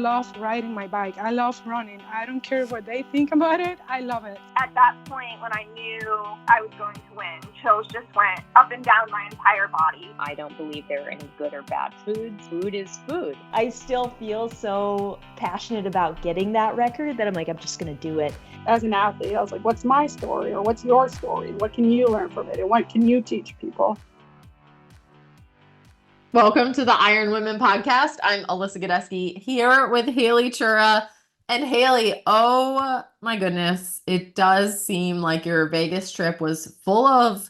love riding my bike. I love running. I don't care what they think about it. I love it. At that point, when I knew I was going to win, chills just went up and down my entire body. I don't believe there are any good or bad foods. Food is food. I still feel so passionate about getting that record that I'm like, I'm just going to do it. As an athlete, I was like, what's my story, or what's your story? What can you learn from it? And what can you teach people? Welcome to the IronWomen podcast. I'm Alyssa Godesky here with Haley Chura. And Haley, oh my goodness, it does seem like your Vegas trip was full of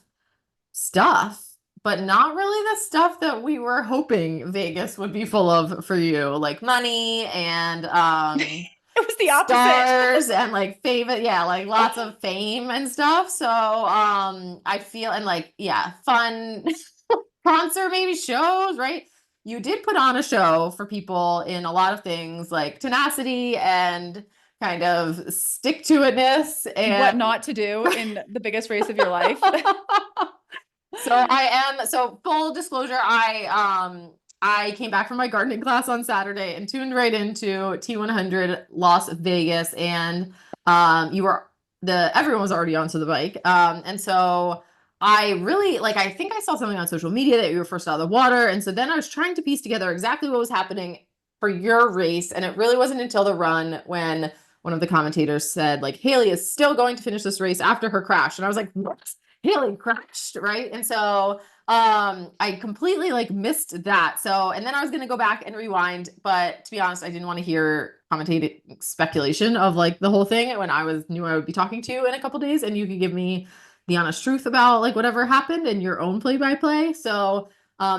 stuff, but not really the stuff that we were hoping Vegas would be full of for you, like money and it was the opposite. Stars and like favorite, like lots of fame and stuff. So I feel fun concert, maybe shows, right? You did put on a show for people in a lot of things like tenacity and kind of stick-to-itness and what not to do in the biggest race of your life. So full disclosure, I came back from my gardening class on Saturday and tuned right into T100 Las Vegas, and everyone was already onto the bike. And so I really, I think I saw something on social media that you were first out of the water. And so then I was trying to piece together exactly what was happening for your race. And it really wasn't until the run when one of the commentators said, Haley is still going to finish this race after her crash. And I was like, what? Haley crashed, right? And so I completely missed that. So, and then I was going to go back and rewind, but to be honest, I didn't want to hear commentating speculation of the whole thing when I knew I would be talking to you in a couple days, and you could give me the honest truth about whatever happened in your own play-by-play. So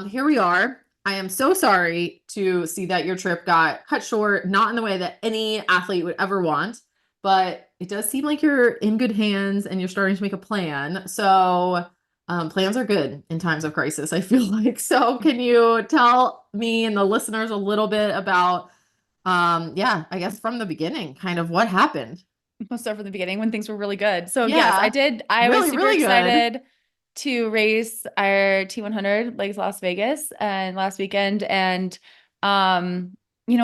here we are. I am so sorry to see that your trip got cut short, not in the way that any athlete would ever want, but it does seem like you're in good hands and you're starting to make a plan. So plans are good in times of crisis, I feel like. So can you tell me and the listeners a little bit about, I guess from the beginning, kind of what happened? We'll start from the beginning when things were really good. So yes, I did. I was super excited to race our T100 Las Vegas and last weekend. And,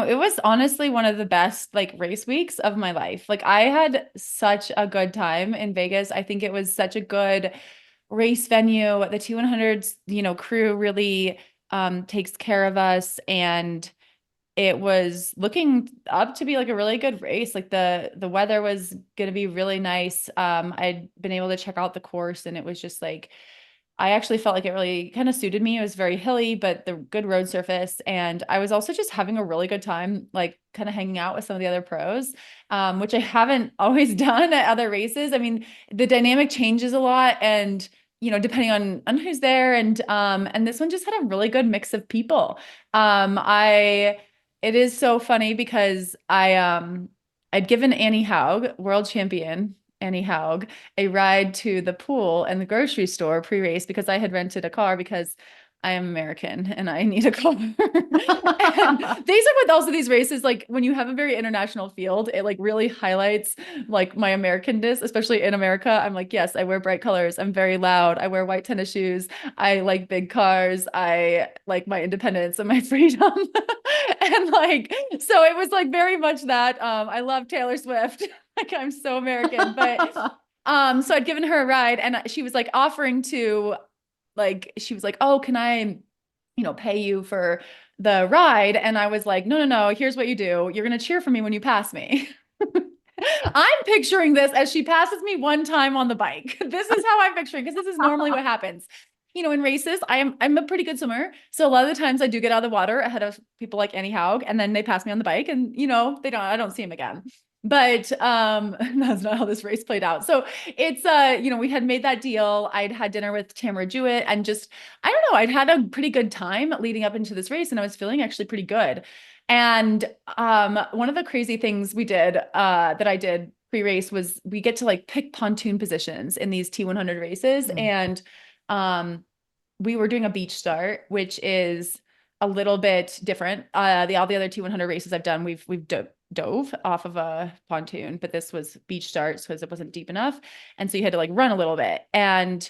it was honestly one of the best race weeks of my life. I had such a good time in Vegas. I think it was such a good race venue. The T100's, crew really takes care of us, and it was looking up to be a really good race. The weather was going to be really nice. I'd been able to check out the course, and it was just I actually felt like it really kind of suited me. It was very hilly, but the good road surface. And I was also just having a really good time, kind of hanging out with some of the other pros, which I haven't always done at other races. I mean, the dynamic changes a lot, and depending on who's there. And this one just had a really good mix of people. It is so funny because I'd given Annie Haug, world champion Annie Haug, a ride to the pool and the grocery store pre-race because I had rented a car because I am American and I need a car. And these are with also these races, when you have a very international field, it really highlights my Americanness, especially in America. I'm yes, I wear bright colors. I'm very loud. I wear white tennis shoes. I like big cars. I like my independence and my freedom. And so it was very much that. I love Taylor Swift. I'm so American, but so I'd given her a ride, and she was offering to she was oh, can I, pay you for the ride? And I was no, here's what you do. You're going to cheer for me when you pass me. I'm picturing this as she passes me one time on the bike. This is how I'm picturing, because this is normally what happens. In races, I'm a pretty good swimmer. So a lot of the times I do get out of the water ahead of people like Annie Haug, and then they pass me on the bike, and I don't see them again. But that's not how this race played out. So it's we had made that deal. I'd had dinner with Tamara Jewett, and just, I don't know, I'd had a pretty good time leading up into this race, and I was feeling actually pretty good. And one of the crazy things we did that I did pre-race was we get to pick pontoon positions in these T100 races. And we were doing a beach start, which is a little bit different. All the other T100 races I've done, we've dove off of a pontoon, but this was beach starts because it wasn't deep enough. And so you had to run a little bit. And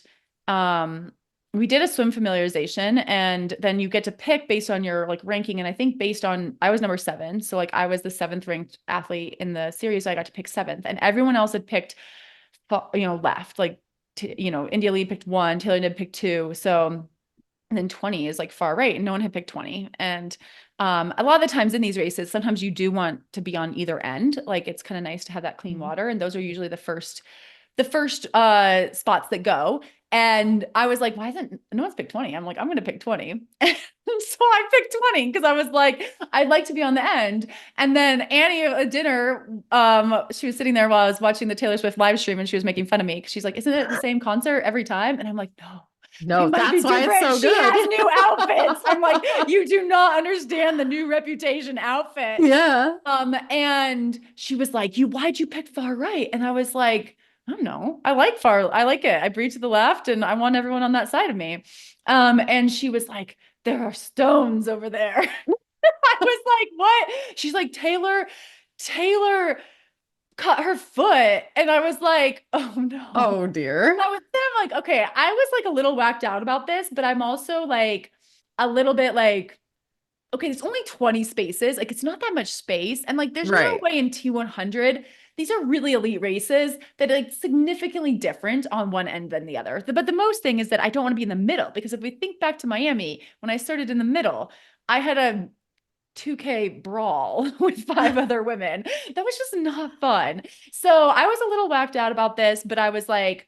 we did a swim familiarization, and then you get to pick based on your like ranking. And I think I was number 7. So like I was the 7th ranked athlete in the series. So I got to pick 7th, and everyone else had picked, left, like, India Lee picked 1, Taylor did pick 2. So, and then 20 is like far right, and no one had picked 20. And a lot of the times in these races, sometimes you do want to be on either end. Like it's kind of nice to have that clean water. And those are usually the first spots that go. And I was like, why isn't no one's picked 20? I'm like, I'm going to pick 20. So I picked 20 because I was like, I'd like to be on the end. And then Annie at dinner, she was sitting there while I was watching the Taylor Swift live stream, and she was making fun of me because she's like, isn't it the same concert every time? And I'm like, no, that's why it's so She good. has new outfits. I'm like, you do not understand the new Reputation outfit. Yeah. And she was like, why'd you pick far right? And I was like, I don't know. I like it. I breathe to the left, and I want everyone on that side of me. And she was like, there are stones over there. I was like, what? She's like, Taylor cut her foot. And I was like, oh no. Oh dear. I'm like, okay, I was like a little whacked out about this, but I'm also like a little bit like, okay, there's only 20 spaces. Like it's not that much space. And like, there's no way in T100. These are really elite races that are like significantly different on one end than the other. But the most thing is that I don't want to be in the middle, because if we think back to Miami, when I started in the middle, I had a 2K brawl with 5 other women. That was just not fun. So I was a little whacked out about this, but I was like,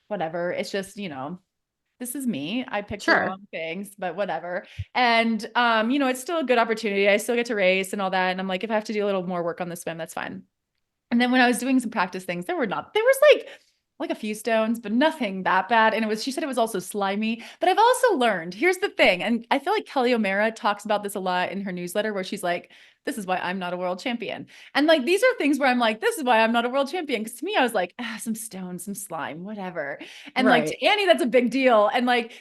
whatever. It's just, this is me. I picked the wrong things, but whatever. And, it's still a good opportunity. I still get to race and all that. And I'm like, if I have to do a little more work on the swim, that's fine. And then when I was doing some practice things, there was like a few stones, but nothing that bad. And she said it was also slimy, but I've also learned, here's the thing. And I feel like Kelly O'Mara talks about this a lot in her newsletter, where she's like, this is why I'm not a world champion. And like, these are things where I'm like, this is why I'm not a world champion. Cause to me, I was like, some stones, some slime, whatever. And like to Annie, that's a big deal. And like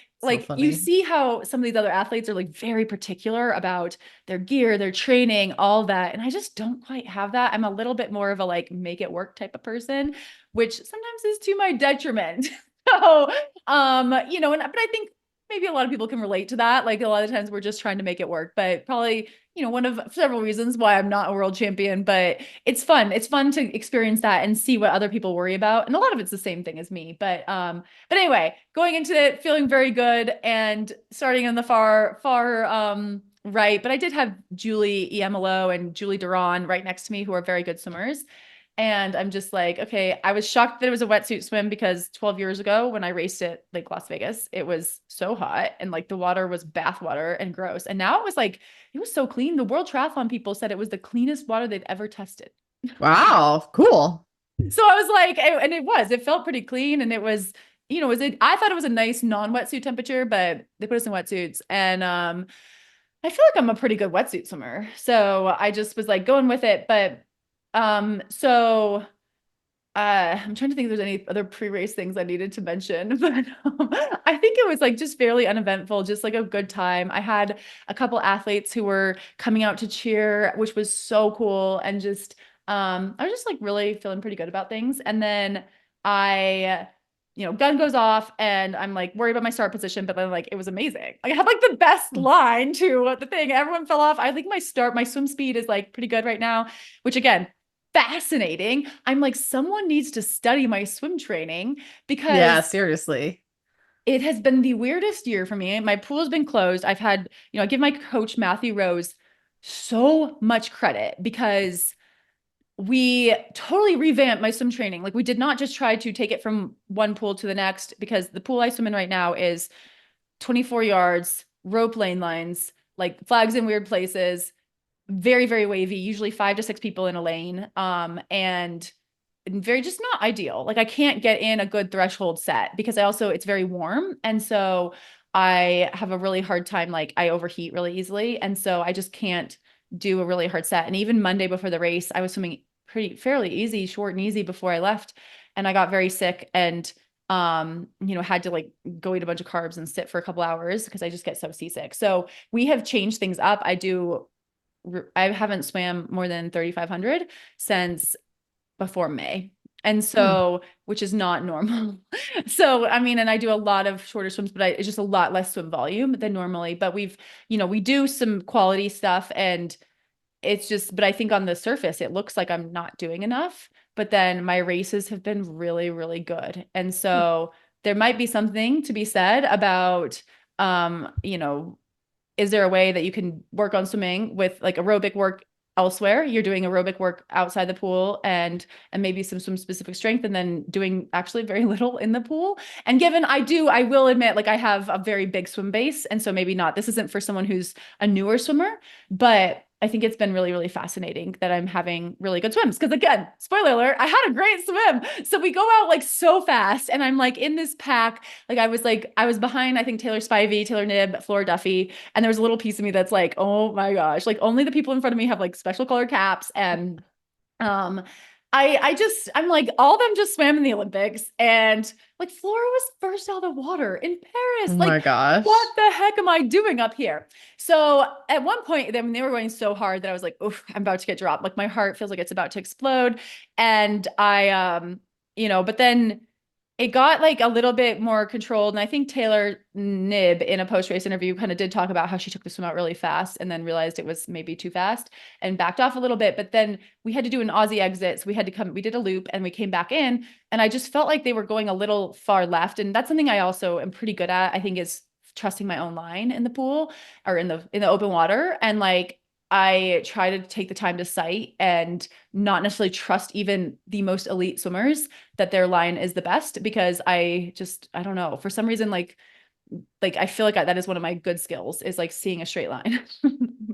you see how some of these other athletes are like very particular about their gear, their training, all that. And I just don't quite have that. I'm a little bit more of a like, make it work type of person, which sometimes is to my detriment. So, but I think maybe a lot of people can relate to that. Like a lot of times we're just trying to make it work, but probably, one of several reasons why I'm not a world champion, but it's fun. It's fun to experience that and see what other people worry about. And a lot of it's the same thing as me, but anyway, going into it, feeling very good and starting in the far, right. But I did have Julie Iemelo and Julie Duran right next to me, who are very good swimmers. And I'm just like, okay, I was shocked that it was a wetsuit swim, because 12 years ago when I raced at Lake Las Vegas, it was so hot and like the water was bath water and gross. And now it was so clean. The World Triathlon people said it was the cleanest water they've ever tested. Wow. Cool. So I was like, and it felt pretty clean. And it was, I thought it was a nice non-wetsuit temperature, but they put us in wetsuits. And I feel like I'm a pretty good wetsuit swimmer. So I just was like going with it. But so I'm trying to think if there's any other pre-race things I needed to mention, but I think it was like just fairly uneventful, just like a good time. I had a couple athletes who were coming out to cheer, which was so cool. And just, I was just like really feeling pretty good about things. And then gun goes off and I'm like worried about my start position, but then like, it was amazing. Like I had like the best line to the thing. Everyone fell off. I think my swim speed is like pretty good right now, which again, fascinating. I'm like, someone needs to study my swim training, because seriously, it has been the weirdest year for me. My pool has been closed. I've had, I give my coach Matthew Rose so much credit, because we totally revamped my swim training. Like we did not just try to take it from one pool to the next, because the pool I swim in right now is 24 yards, rope lane lines, like flags in weird places, very, very wavy, usually 5 to 6 people in a lane. And very, just not ideal. Like I can't get in a good threshold set, because it's very warm. And so I have a really hard time. Like I overheat really easily. And so I just can't do a really hard set. And even Monday before the race, I was swimming fairly easy, short and easy before I left. And I got very sick and, had to like go eat a bunch of carbs and sit for a couple hours, because I just get so seasick. So we have changed things up. I haven't swam more than 3,500 since before May. And so, which is not normal. So, I mean, and I do a lot of shorter swims, but it's just a lot less swim volume than normally. But we've, we do some quality stuff, and it's just, but I think on the surface, it looks like I'm not doing enough. But then my races have been really, really good. And so there might be something to be said about, is there a way that you can work on swimming with like aerobic work elsewhere? You're doing aerobic work outside the pool and maybe some swim specific strength, and then doing actually very little in the pool. And given I will admit, like I have a very big swim base. And so maybe not, this isn't for someone who's a newer swimmer, but I think it's been really, really fascinating that I'm having really good swims. Cause again, spoiler alert, I had a great swim. So we go out like so fast, and I'm like in this pack. I was behind, I think Taylor Spivey, Taylor Knibb, Flora Duffy. And there was a little piece of me that's like, oh my gosh, like only the people in front of me have like special colored caps. And, I'm like, all of them just swam in the Olympics, and like Flora was first out of the water in Paris. Oh like, my gosh. what the heck am I doing up here? So at one point, they were going so hard that I was like, oof, I'm about to get dropped. Like my heart feels like it's about to explode. And but then it got like a little bit more controlled. And I think Taylor Knibb in a post-race interview kind of did talk about how she took the swim out really fast and then realized it was maybe too fast and backed off a little bit. But then we had to do an Aussie exit. So we did a loop and we came back in, and I just felt like they were going a little far left. And that's something I also am pretty good at, I think, is trusting my own line in the pool or in the open water. And like, I try to take the time to sight and not necessarily trust even the most elite swimmers that their line is the best, because I don't know, for some reason, like I feel like that is one of my good skills, is like seeing a straight line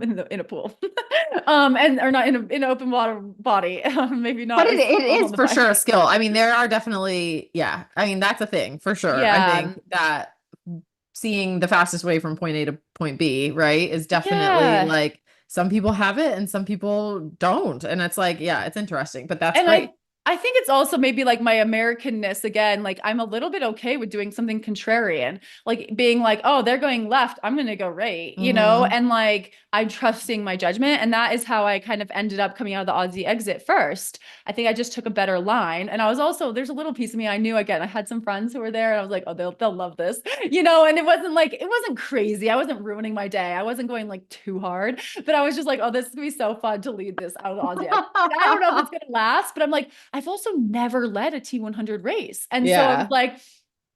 in a pool, or not in an open water body. Maybe not. But it is for sure a skill. I mean, there are definitely, yeah. I mean, that's a thing for sure. Yeah. I think that seeing the fastest way from point A to point B, right, is definitely like, some people have it and some people don't. And it's like, yeah, it's interesting, but that's great. I think it's also maybe like my Americanness again. Like I'm a little bit okay with doing something contrarian, like being like, oh, they're going left, I'm going to go right, and like I'm trusting my judgment. And that is how I kind of ended up coming out of the Aussie exit first. I think I just took a better line. And I was also, there's a little piece of me I knew, again, I had some friends who were there and I was like, oh, they'll love this, and it wasn't crazy. I wasn't ruining my day. I wasn't going like too hard, but I was just like, oh, this is going to be so fun to lead this out of the Aussie exit. I don't know if it's going to last, but I'm like, I've also never led a T100 race. And so I was like,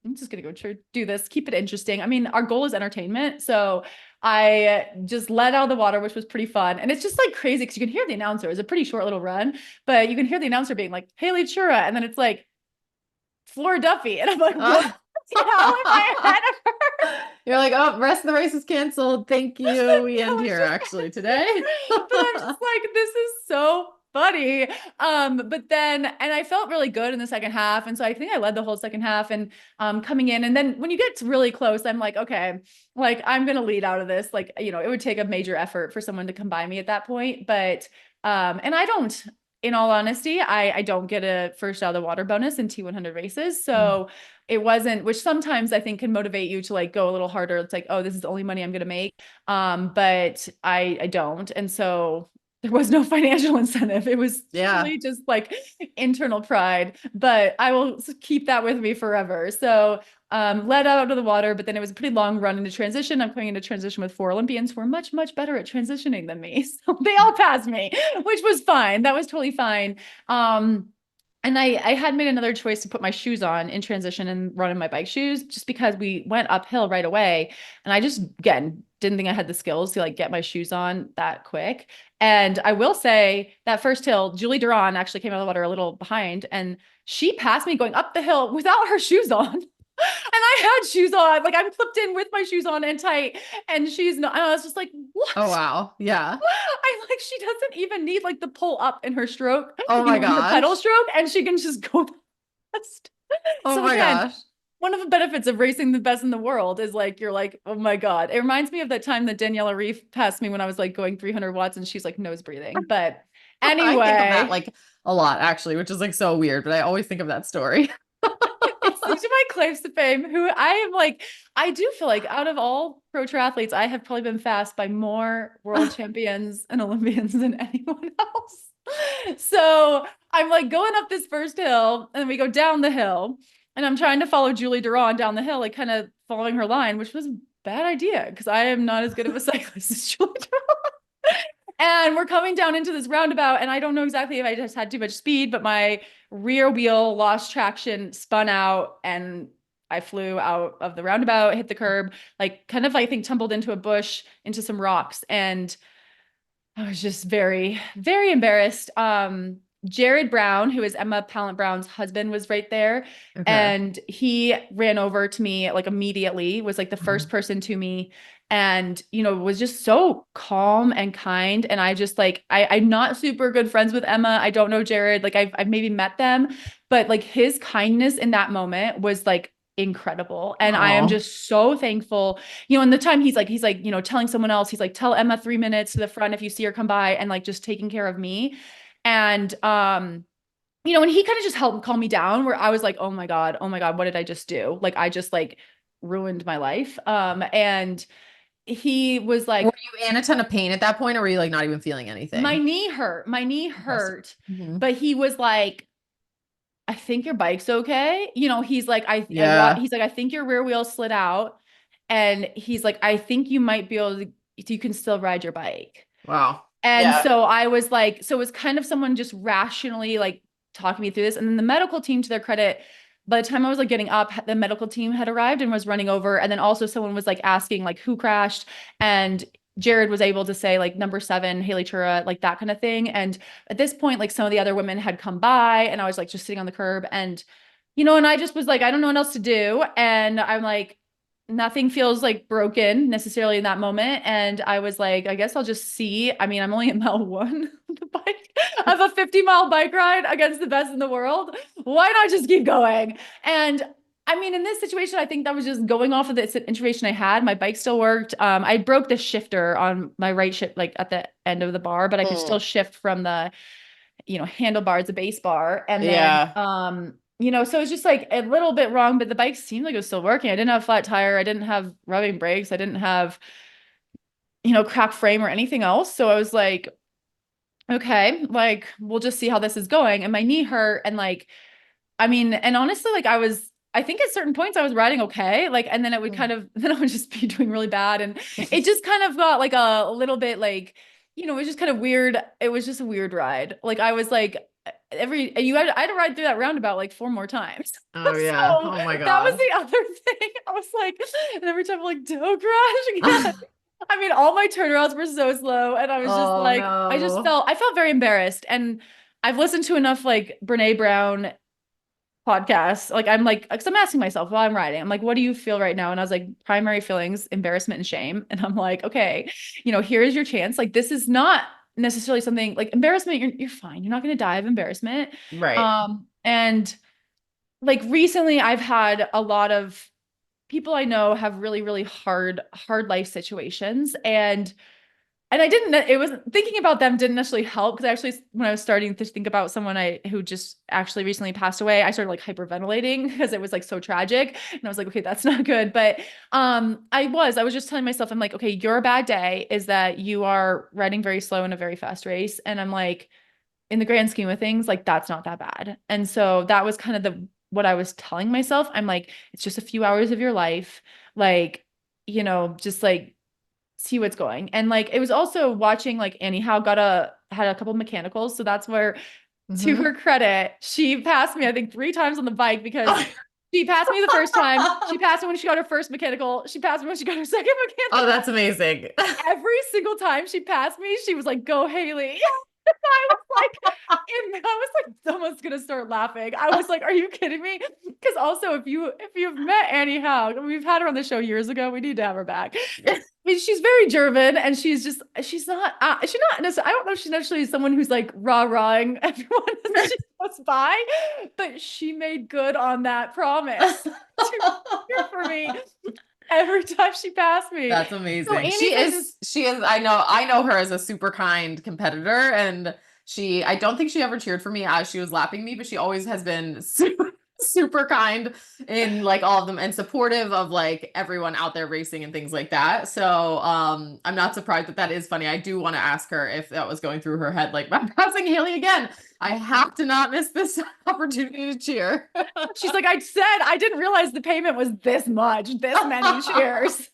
I'm just going to go do this, keep it interesting. I mean, our goal is entertainment. So I just let out of the water, which was pretty fun. And it's just like crazy because you can hear the announcer. It's a pretty short little run, but you can hear the announcer being like, Haley Chura. And then it's like, Flora Duffy. And I'm like, what? How am I ahead of her? You're like, oh, rest of the race is canceled. Thank you. We end here actually today. But I'm just like, this is so funny. But then, and I felt really good in the second half. And so I think I led the whole second half, and coming in. And then when you get really close, I'm like, okay, like I'm going to lead out of this. Like, it would take a major effort for someone to come by me at that point. But, and I don't, in all honesty, I don't get a first out of the water bonus in T100 races. So it wasn't, which sometimes I think can motivate you to like go a little harder. It's like, oh, this is the only money I'm going to make. But I don't. And so there was no financial incentive. It was really just like internal pride, but I will keep that with me forever. So led out of the water, but then it was a pretty long run into transition. I'm going into transition with 4 Olympians who are much, much better at transitioning than me. So they all passed me, which was fine. That was totally fine. And I had made another choice to put my shoes on in transition and run in my bike shoes, just because we went uphill right away. And I just, again, didn't think I had the skills to like get my shoes on that quick. And I will say that first hill, Julie Duran actually came out of the water a little behind, and she passed me going up the hill without her shoes on. And I had shoes on, like I'm clipped in with my shoes on and tight, and she's not. And I was just like, what? Oh, wow. Yeah. I'm like, she doesn't even need like the pull up in her stroke. Oh my gosh. Her pedal stroke, and she can just go fast. Oh my gosh. One of the benefits of racing the best in the world is like, you're like, oh my God. It reminds me of that time that Danielle Lewis passed me when I was like going 300 watts and she's like nose breathing. But anyway. I think of that like a lot actually, which is like so weird, but I always think of that story. These are my claims to fame, who I am like, I do feel like out of all pro triathletes, I have probably been fast by more world champions and Olympians than anyone else. So I'm like going up this first hill and then we go down the hill and I'm trying to follow Julie Duran down the hill, like kind of following her line, which was a bad idea because I am not as good of a cyclist as Julie Duran. And we're coming down into this roundabout and I don't know exactly if I just had too much speed, but my rear wheel lost traction, spun out, and I flew out of the roundabout, hit the curb, like kind of, I think, tumbled into a bush, into some rocks. And I was just very, very embarrassed. Jared Brown, who is Emma Pallant Brown's husband, was right there. Okay. And he ran over to me like immediately, was like the first person to me. And, you know, was just so calm and kind. And I just like, I'm not super good friends with Emma. I don't know Jared. Like I've maybe met them, but like his kindness in that moment was like incredible. And I am just so thankful. You know, in the time he's like, you know, telling someone else, he's like, tell Emma 3 minutes to the front if you see her come by, and like just taking care of me. And, you know, and he kind of just helped calm me down, where I was like, oh my God, what did I just do? Like, I just like ruined my life. And he was like, were you in a ton of pain at that point, or were you like not even feeling anything? my knee hurt, but he was like, I think your bike's okay. You know, he's like, he's like, I think your rear wheel slid out. And he's like, I think you might be able to, you can still ride your bike. Wow. And so I was like, so it was kind of someone just rationally like talking me through this. And then the medical team, to their credit, by the time I was like getting up, the medical team had arrived and was running over. And then also someone was like asking like who crashed, and Jared was able to say like number 7, Haley Chura, like that kind of thing. And at this point, like some of the other women had come by and I was like just sitting on the curb, and, you know, and I just was like, I don't know what else to do. And I'm like, nothing feels like broken necessarily in that moment. And I was like, I guess I'll just see. I mean, I'm only at mile 1 of the bike. I have a 50-mile bike ride against the best in the world. Why not just keep going? And I mean, in this situation, I think that was just going off of the information I had. My bike still worked. I broke the shifter on my right shift, like at the end of the bar, but I could still shift from the, you know, handlebars, the base bar. And then, you know, so it's just like a little bit wrong, but the bike seemed like it was still working. I didn't have a flat tire. I didn't have rubbing brakes. I didn't have, you know, cracked frame or anything else. So I was like, okay, like, we'll just see how this is going. And my knee hurt. And like, I mean, and honestly, like I think at certain points I was riding okay. Like, and then it would then I would just be doing really bad. And it just kind of got like a little bit like, you know, it was just kind of weird. It was just a weird ride. Like I was like, I had to ride through that roundabout like 4 more times. Oh yeah. So oh my God. that was the other thing. I was like, and every time I'm like, don't crash again. I mean, all my turnarounds were so slow. And I was just like, no. I felt very embarrassed. And I've listened to enough like Brene Brown podcasts. Like, I'm like, cause I'm asking myself while I'm riding, I'm like, what do you feel right now? And I was like, primary feelings, embarrassment and shame. And I'm like, okay, you know, here is your chance. Like, this is not necessarily something like embarrassment. You're fine. You're not going to die of embarrassment. Right. And like recently I've had a lot of people I know have really, really hard life situations. And I didn't, it was thinking about them didn't necessarily help, because actually when I was starting to think about someone who just actually recently passed away, I started like hyperventilating because it was like so tragic. And I was like, okay, that's not good. But I was just telling myself, I'm like, okay, your bad day is that you are riding very slow in a very fast race. And I'm like, in the grand scheme of things, like that's not that bad. And so that was kind of what I was telling myself. I'm like, it's just a few hours of your life. Like, you know, just like, see what's going. And like it was also watching like Annie Howe had a couple mechanicals, so that's where to her credit, she passed me I think 3 times on the bike, because she passed me the first time, she passed me when she got her first mechanical, she passed me when she got her second mechanical. Oh, that's amazing. Every single time she passed me, she was like, go Haley. I was like, someone's gonna start laughing. I was like, are you kidding me? Because also, if you've met Annie Howe, we've had her on the show years ago. We need to have her back. I mean, she's very German, and she's not I don't know if she's necessarily someone who's like rah-rahing everyone as she goes by, but she made good on that promise to cheer for me every time she passed me. That's amazing. So she is, I know her as a super kind competitor, and I don't think she ever cheered for me as she was lapping me, but she always has been super, super kind in like all of them and supportive of like everyone out there racing and things like that. So I'm not surprised that is funny. I do want to ask her if that was going through her head, like, I'm passing Haley again. I have to not miss this opportunity to cheer. She's like, I didn't realize the payment was this much, this many cheers.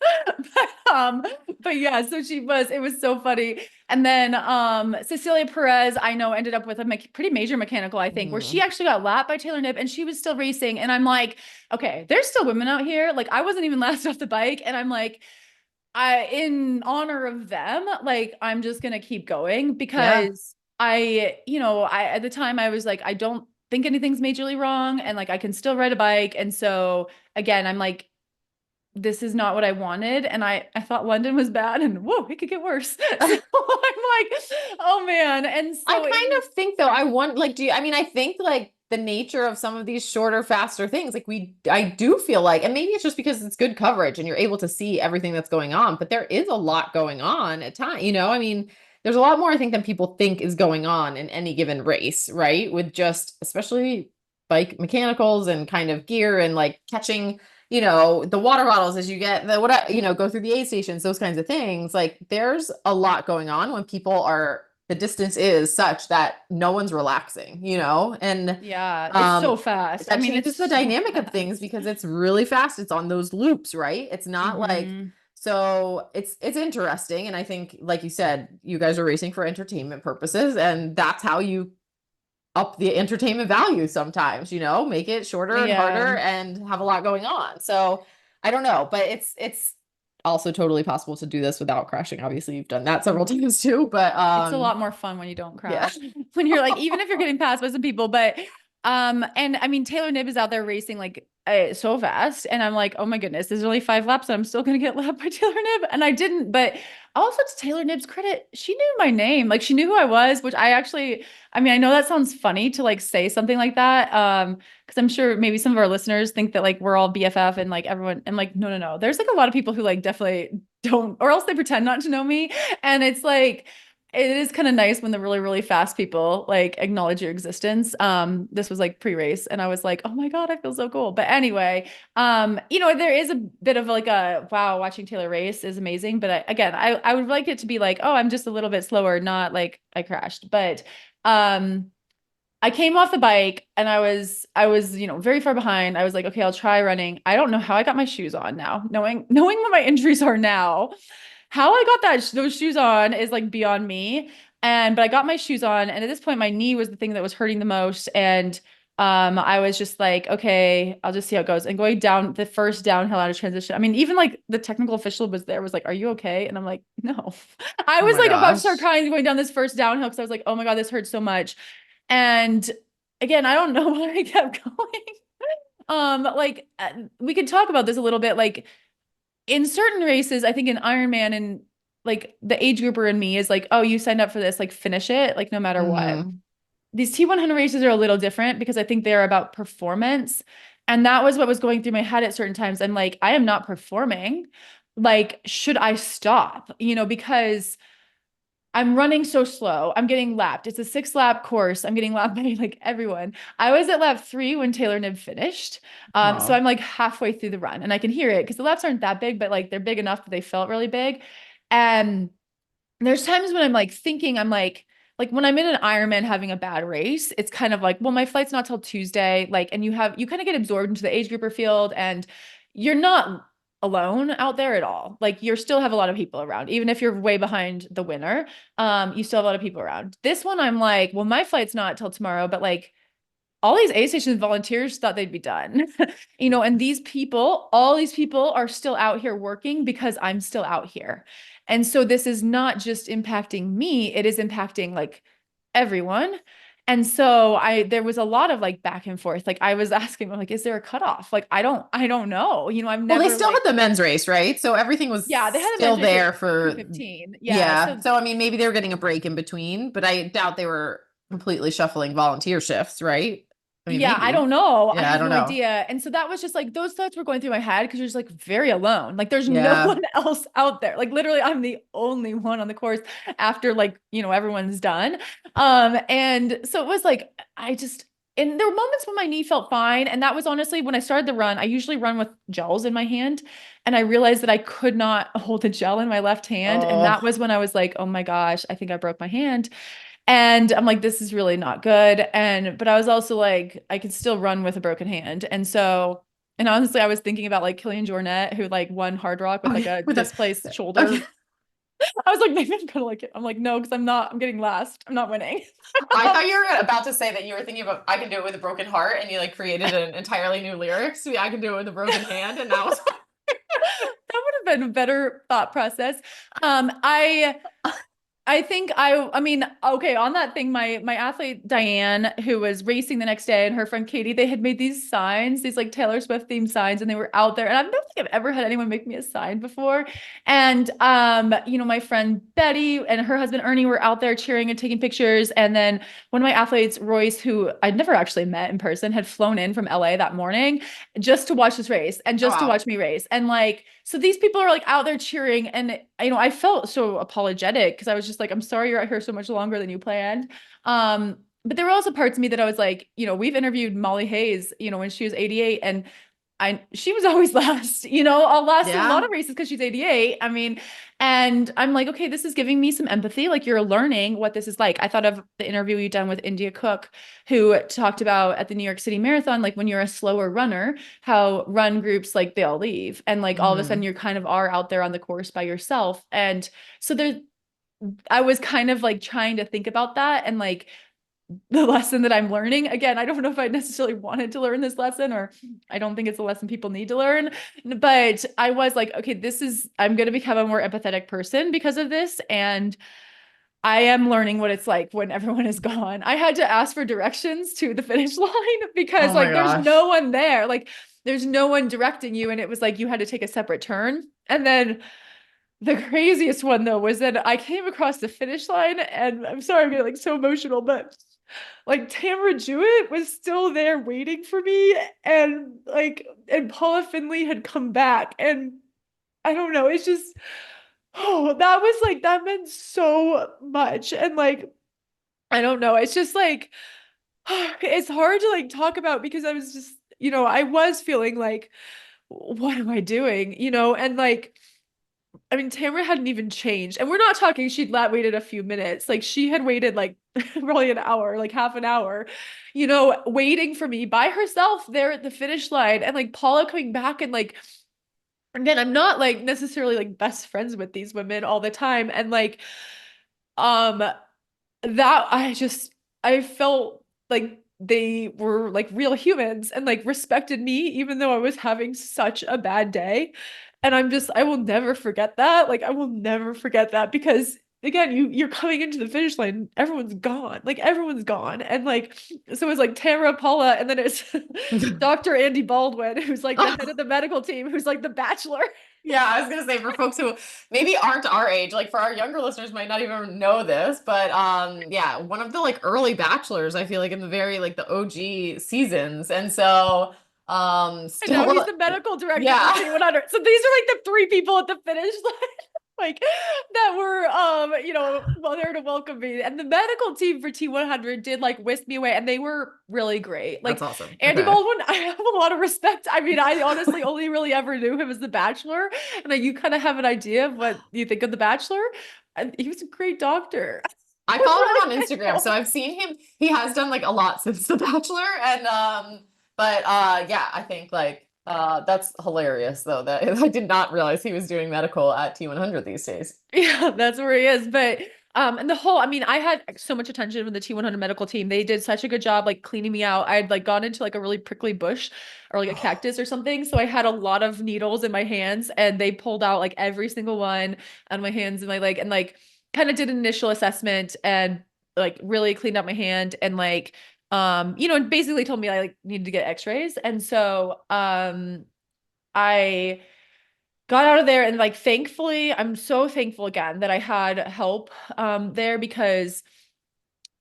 But yeah, so it was so funny. And then Cecilia Perez, I know, ended up with a pretty major mechanical, I think, where she actually got lapped by Taylor Knibb and she was still racing. And I'm like, okay, there's still women out here. Like, I wasn't even last off the bike. And I'm like, in honor of them, like, I'm just gonna keep going because at the time I was like, I don't think anything's majorly wrong and like I can still ride a bike. And so again, I'm like, this is not what I wanted. And I thought London was bad and whoa, it could get worse. So I'm like, oh man. And so I kind of think though, I think like the nature of some of these shorter, faster things, like I do feel like, and maybe it's just because it's good coverage and you're able to see everything that's going on, but there is a lot going on at times, I mean, there's a lot more, I think, than people think is going on in any given race, right? With just, especially bike mechanicals and kind of gear and like catching, the water bottles as you get go through the aid stations, those kinds of things. Like there's a lot going on when the distance is such that no one's relaxing, and yeah, it's so fast. I mean, it's just the dynamic of things because it's really fast. It's on those loops, right? It's not like, so it's interesting. And I think, like you said, you guys are racing for entertainment purposes and that's how you up the entertainment value sometimes, make it shorter and harder and have a lot going on. So I don't know, but it's also totally possible to do this without crashing. Obviously you've done that several times too, but it's a lot more fun when you don't crash. When you're like, even if you're getting passed by some people, but and I mean, Taylor Knibb is out there racing like so fast. And I'm like, oh my goodness, there's only 5 laps and I'm still going to get lapped by Taylor Knibb. And I didn't, but also to Taylor Knibb's credit, she knew my name. Like she knew who I was, which I know that sounds funny to like say something like that. Cause I'm sure maybe some of our listeners think that like we're all BFF and like everyone and like, no. There's like a lot of people who like definitely don't, or else they pretend not to know me. And it's like, it is kind of nice when the really, really fast people like acknowledge your existence. This was like pre-race and I was like, oh my God, I feel so cool. But anyway, there is a bit of like wow, watching Taylor race is amazing. But I would like it to be like, oh, I'm just a little bit slower, not like I crashed. But I came off the bike and I was, very far behind. I was like, okay, I'll try running. I don't know how I got my shoes on now, knowing what my injuries are now. How I got those shoes on is like beyond me. But I got my shoes on and at this point my knee was the thing that was hurting the most. And I was just like, okay, I'll just see how it goes. And going down the first downhill out of transition. I mean, even like the technical official was like, are you okay? And I'm like, no. I was like about to start crying going down this first downhill because I was like, oh my God, this hurts so much. And again, I don't know why I kept going. We could talk about this a little bit. Like in certain races, I think in Ironman and like the age grouper in me is like, oh, you signed up for this, like finish it, like no matter what. These T100 races are a little different because I think they're about performance. And that was what was going through my head at certain times. I'm like, I am not performing. Like, should I stop? Because I'm running so slow. I'm getting lapped. It's a 6-lap course. I'm getting lapped by like everyone. I was at lap 3 when Taylor Knibb finished. So I'm like halfway through the run and I can hear it because the laps aren't that big, but like they're big enough that they felt really big. And there's times when I'm like thinking, I'm like when I'm in an Ironman having a bad race, it's kind of like, well, my flight's not till Tuesday. Like, and you kind of get absorbed into the age grouper field and you're not alone out there at all. Like you still have a lot of people around, even if you're way behind the winner. You still have a lot of people around. This one, I'm like, well, my flight's not till tomorrow, but like all these aid station volunteers thought they'd be done, and all these people are still out here working because I'm still out here. And so this is not just impacting me, it is impacting like everyone. And so there was a lot of like back and forth. Like I was asking, like, is there a cutoff? Like, I don't know. I've never. Well, they still had the men's race, right? So everything was they had still there for 15. Yeah. So I mean, maybe they were getting a break in between, but I doubt they were completely shuffling volunteer shifts, right? I mean, maybe. I don't know. Yeah, I have no idea. And so that was just like, those thoughts were going through my head because you're just like very alone. Like there's no one else out there. Like literally I'm the only one on the course after like, everyone's done. And so it was like, and there were moments when my knee felt fine. And that was honestly when I started the run. I usually run with gels in my hand. And I realized that I could not hold a gel in my left hand. And that Oh, was when I was like, oh my gosh, I think I broke my hand. And I'm like, this is really not good. But I was also like, I could still run with a broken hand. And honestly, I was thinking about like Killian Jornet, who like won Hard Rock with like okay. a With a displaced shoulder. okay. I was like, maybe I'm gonna like it. I'm like, no, because I'm getting last. I'm not winning. I thought you were about to say that you were thinking about I can do it with a broken heart, and you like created an entirely new lyrics. I can do it with a broken hand, and that was That would have been a better thought process. I think I mean, okay, on that thing, my athlete Diane, who was racing the next day, and her friend Katie, they had made these signs, these like Taylor Swift themed signs, and they were out there. And I don't think I've ever had anyone make me a sign before. And my friend Betty and her husband Ernie were out there cheering and taking pictures. And then one of my athletes, Royce, who I'd never actually met in person, had flown in from LA that morning just to watch this race and just to wow. watch me race. And like, so these people are like out there cheering. And, I felt so apologetic because I was just like, I'm sorry you're out here so much longer than you planned. But there were also parts of me that I was like, we've interviewed Molly Hayes, when she was 88 and she was always last, I'll last in a lot Yeah. of races because she's 88. I mean, and I'm like, okay, this is giving me some empathy. Like you're learning what this is like. I thought of the interview you done with India Cook, who talked about at the New York City Marathon, like when you're a slower runner, how run groups, like they all leave. And like all of a sudden Mhm. you kind of are out there on the course by yourself. And so I was kind of like trying to think about that and like the lesson that I'm learning. Again, I don't know if I necessarily wanted to learn this lesson, or I don't think it's a lesson people need to learn, but I was like, okay, I'm going to become a more empathetic person because of this. And I am learning what it's like when everyone is gone. I had to ask for directions to the finish line because Oh my like there's no gosh. one there. Like there's no one directing you. And it was like you had to take a separate turn. And then the craziest one though was that I came across the finish line, and I'm sorry I'm getting like so emotional, but like Tamara Jewett was still there waiting for me, and Paula Finley had come back, and I don't know, it's just that was like that meant so much. And like I don't know, it's just like it's hard to like talk about because I was just, I was feeling like, what am I doing? And like I mean, Tamara hadn't even changed. And we're not talking she'd waited a few minutes. Like she had waited like probably an hour, like half an hour, waiting for me by herself there at the finish line. And like Paula coming back, and like, again, I'm not like necessarily like best friends with these women all the time. And like, um, that I felt like they were like real humans and like respected me even though I was having such a bad day. And I will never forget that. Like I will never forget that because again, you're coming into the finish line, everyone's gone. Like everyone's gone. And like so it was like Tara Paula, and then it's Dr. Andy Baldwin, who's like the head of the medical team, who's like the bachelor. Yeah, I was gonna say for folks who maybe aren't our age, like for our younger listeners might not even know this, but yeah, one of the like early bachelors, I feel like in the very like the OG seasons. And so I know he's still the medical director for yeah. T100. So these are like the three people at the finish line, like that were, well, there to welcome me. And the medical team for T100 did like whisk me away, and they were really great. That's Like awesome. Andy Okay. Baldwin, I have a lot of respect. I mean, I honestly only really ever knew him as The Bachelor, and like, you kind of have an idea of what you think of The Bachelor. And he was a great doctor. I It was follow really him on Instagram, so I've seen him. He has done like a lot since The Bachelor, and but yeah, I think like that's hilarious though that I did not realize he was doing medical at T100 these days. Yeah, that's where he is. But and the whole, I mean, I had so much attention from the T100 medical team. They did such a good job like cleaning me out. I had like gone into like a really prickly bush or like a cactus or something. So I had a lot of needles in my hands, and they pulled out like every single one on my hands and my leg, and like kind of did an initial assessment and like really cleaned up my hand, and like and basically told me I like needed to get x-rays. And so I got out of there, and like thankfully I'm so thankful again that I had help there, because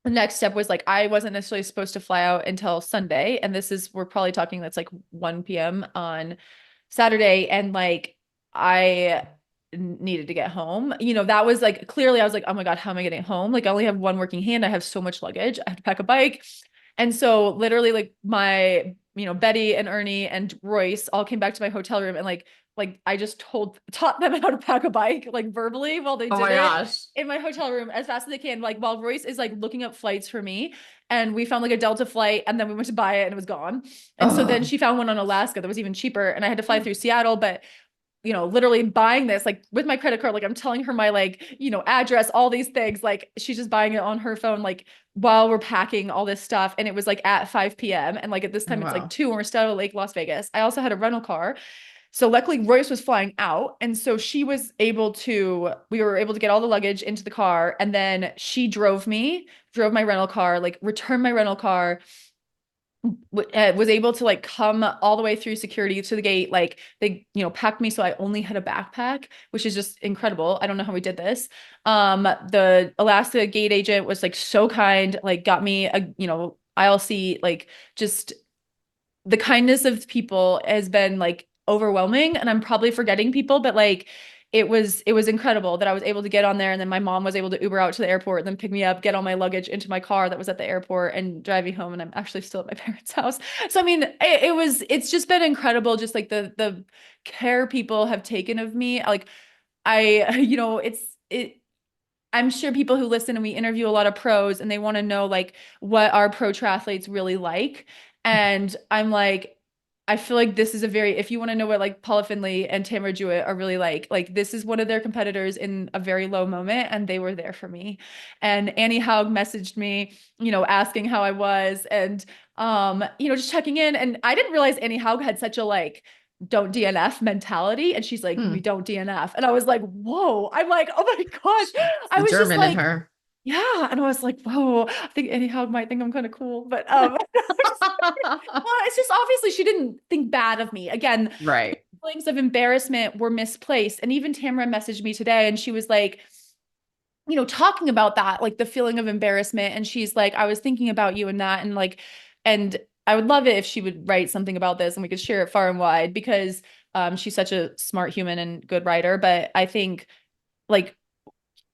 the next step was like I wasn't necessarily supposed to fly out until Sunday, and we're probably talking that's like 1 p.m. on Saturday, and like I needed to get home. That was like clearly I was like, oh my God, how am I getting home? Like I only have one working hand. I have so much luggage. I have to pack a bike. And so literally like my, Betty and Ernie and Royce all came back to my hotel room and like I just taught them how to pack a bike, like verbally while they Oh did my it gosh. in my hotel room as fast as they can. Like while Royce is like looking up flights for me, and we found like a Delta flight and then we went to buy it and it was gone. And so then Ugh. she found one on Alaska that was even cheaper and I had to fly through Seattle, but literally buying this like with my credit card, like I'm telling her my like, address, all these things, like she's just buying it on her phone, like while we're packing all this stuff. And it was like at 5 p.m. And like at this time it's like Wow. 2 and we're still at Lake Las Vegas. I also had a rental car. So luckily Royce was flying out. And so we were able to get all the luggage into the car. And then she drove my rental car, like returned my rental car, was able to like come all the way through security to the gate. Like they, packed me so I only had a backpack, which is just incredible. I don't know how we did this. The Alaska gate agent was like so kind, like got me a, aisle seat, like just the kindness of people has been like overwhelming, and I'm probably forgetting people, but like it was incredible that I was able to get on there, and then my mom was able to Uber out to the airport and then pick me up, get all my luggage into my car that was at the airport and drive me home, and I'm actually still at my parents' house. So I mean, it's just been incredible, just like the care people have taken of me. Like I I'm sure people who listen, and we interview a lot of pros, and they want to know like what are pro triathletes really like. And I'm like, I feel like this is if you want to know what like Paula Finley and Tamara Jewett are really like this is one of their competitors in a very low moment, and they were there for me. And Annie Haug messaged me, asking how I was, and just checking in. And I didn't realize Annie Haug had such a like don't DNF mentality. And she's like, we don't DNF. And I was like, whoa. I'm like, oh my gosh. I The was just German like, in her. yeah. And I was like, whoa, I think Annie Haug might think I'm kind of cool. But well, it's just obviously she didn't think bad of me. Again, Right. feelings of embarrassment were misplaced. And even Tamara messaged me today and she was like, talking about that, like the feeling of embarrassment. And she's like, I was thinking about you and that. And like, and I would love it if she would write something about this and we could share it far and wide, because she's such a smart human and good writer. But I think like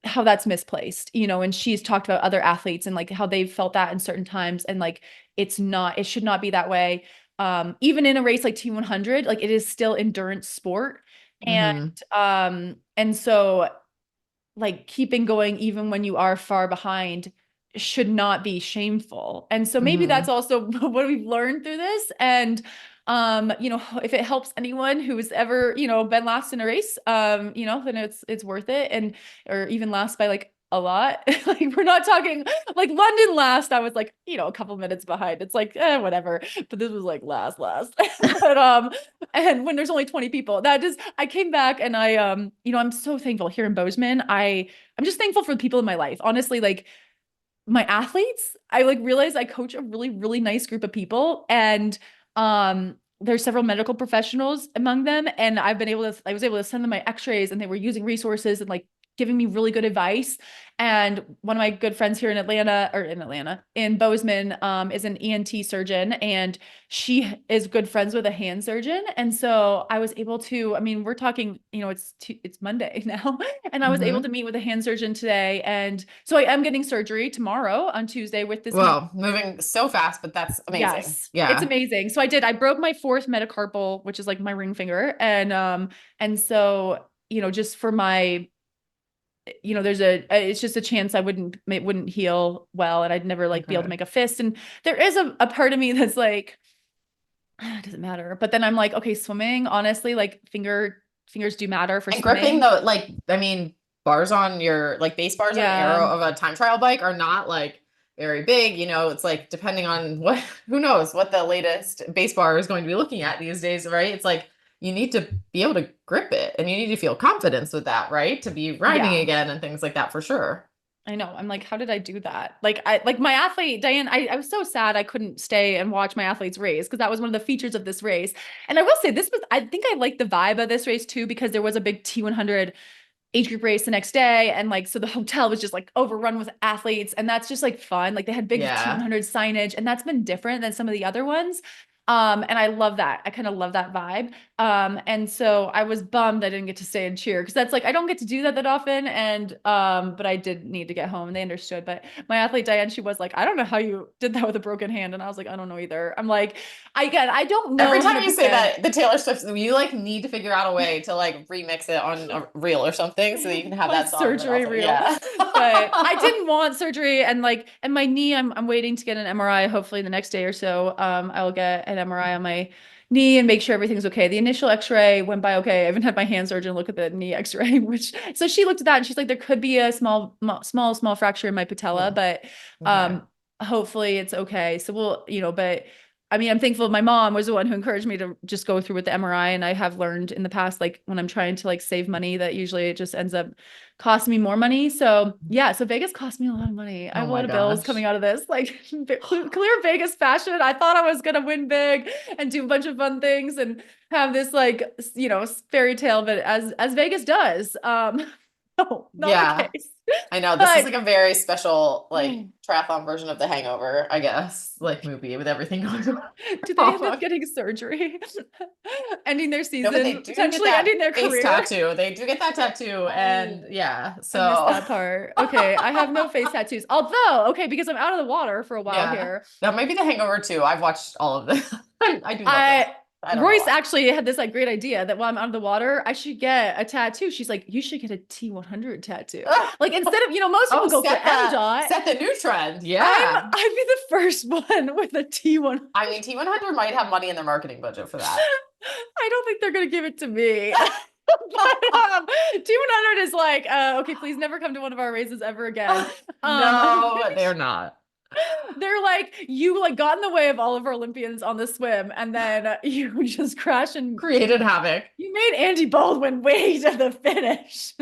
how that's misplaced, and she's talked about other athletes and like how they've felt that in certain times. And like, it should not be that way. Even in a race like T100, like it is still endurance sport. And so like keeping going even when you are far behind should not be shameful. And so maybe that's also what we've learned through this. And if it helps anyone who's ever, been last in a race, then it's worth it. And or even last by like a lot. Like we're not talking like London last, I was like, a couple minutes behind. It's like whatever. But this was like last. But and when there's only 20 people, I came back and I'm so thankful here in Bozeman. I'm just thankful for the people in my life. Honestly, like my athletes, I like realized I coach a really, really nice group of people. And there's several medical professionals among them. And I was able to send them my x-rays, and they were using resources and like giving me really good advice. And one of my good friends here in Bozeman, is an ENT surgeon, and she is good friends with a hand surgeon. And so I was able to, I mean, we're talking, it's Monday now, and I was able to meet with a hand surgeon today. And so I am getting surgery tomorrow on Tuesday with this. Well, moving so fast, but that's amazing. Yes, Yeah. it's amazing. So I broke my fourth metacarpal, which is like my ring finger. And so, just for my, it's just a chance it wouldn't heal well, and I'd never like be able to make a fist. And there is a part of me that's like, it doesn't matter. But then I'm like, okay, swimming, honestly, like fingers do matter for And swimming. gripping though, like, I mean, bars on your like base bars on the arrow of a time trial bike are not like very big, it's like depending on who knows what the latest base bar is going to be looking at these days, right? It's like you need to be able to grip it, and you need to feel confidence with that, right? To be riding again and things like that for sure. I know. I'm like, how did I do that? Like my athlete, Diane, I was so sad I couldn't stay and watch my athletes race, because that was one of the features of this race. And I will say I think I liked the vibe of this race too, because there was a big T100 age group race the next day. And like, so the hotel was just like overrun with athletes, and that's just like fun. Like they had big T100 signage, and that's been different than some of the other ones. And I love that. I kind of love that vibe. And so I was bummed I didn't get to stay and cheer because that's like I don't get to do that often. And but I did need to get home and they understood. But my athlete Diane, she was like, I don't know how you did that with a broken hand. And I was like, I don't know either. I'm like, I don't know. Every time you say 100%. that, the Taylor Swift, you like need to figure out a way to like remix it on a reel or something so that you can have Like that song. surgery reel. Yeah. But I didn't want surgery and my knee, I'm waiting to get an MRI hopefully the next day or so. I will get an MRI on my knee and make sure everything's okay. The initial x-ray went by okay. I even had my hand surgeon look at the knee x-ray, so she looked at that and she's like, there could be a small fracture in my patella, but hopefully it's okay. So we'll, but I mean, I'm thankful my mom was the one who encouraged me to just go through with the MRI. And I have learned in the past, like when I'm trying to like save money, that usually it just ends up costing me more money. So yeah, so Vegas cost me a lot of money. I have a lot of bills coming out of this, like clear Vegas fashion. I thought I was going to win big and do a bunch of fun things and have this like, fairy tale, but as Vegas does, no, not the case. I know this is like a very special like triathlon version of The Hangover, I guess, like movie with everything going on. Do they end up getting surgery, ending their season, potentially ending their face career? Tattoo. They do get that tattoo, and so I missed that part. Okay, I have no face tattoos. Although, because I'm out of the water for a while here. That might be The Hangover too. I've watched all of this. I do love this. Royce actually had this like great idea that while I'm out of the water, I should get a tattoo. She's like, you should get a T100 tattoo. Like instead of, most people go for M-Dot. Set the new trend. Yeah. I'd be the first one with a T100. I mean, T100 might have money in their marketing budget for that. I don't think they're going to give it to me. But, T100 is like, okay, please never come to one of our races ever again. No, they're not. They're like, you like got in the way of all of our Olympians on the swim, and then you just crashed and created havoc. You made Andy Baldwin wait to the finish.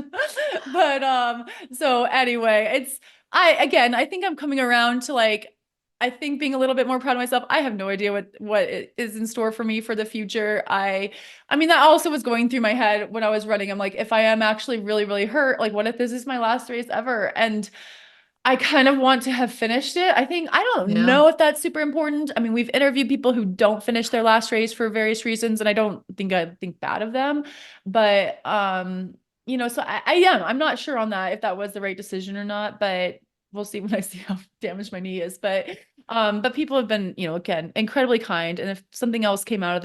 But so anyway, I think I'm coming around to like, I think being a little bit more proud of myself. I have no idea what is in store for me for the future. I mean, that also was going through my head when I was running. I'm like, if I am actually really, really hurt, like what if this is my last race ever? And I kind of want to have finished it. I don't know if that's super important. I mean, we've interviewed people who don't finish their last race for various reasons, and I think bad of them. But so I'm not sure on that if that was the right decision or not, but we'll see when I see how damaged my knee is. But people have been, again, incredibly kind. And if something else came out of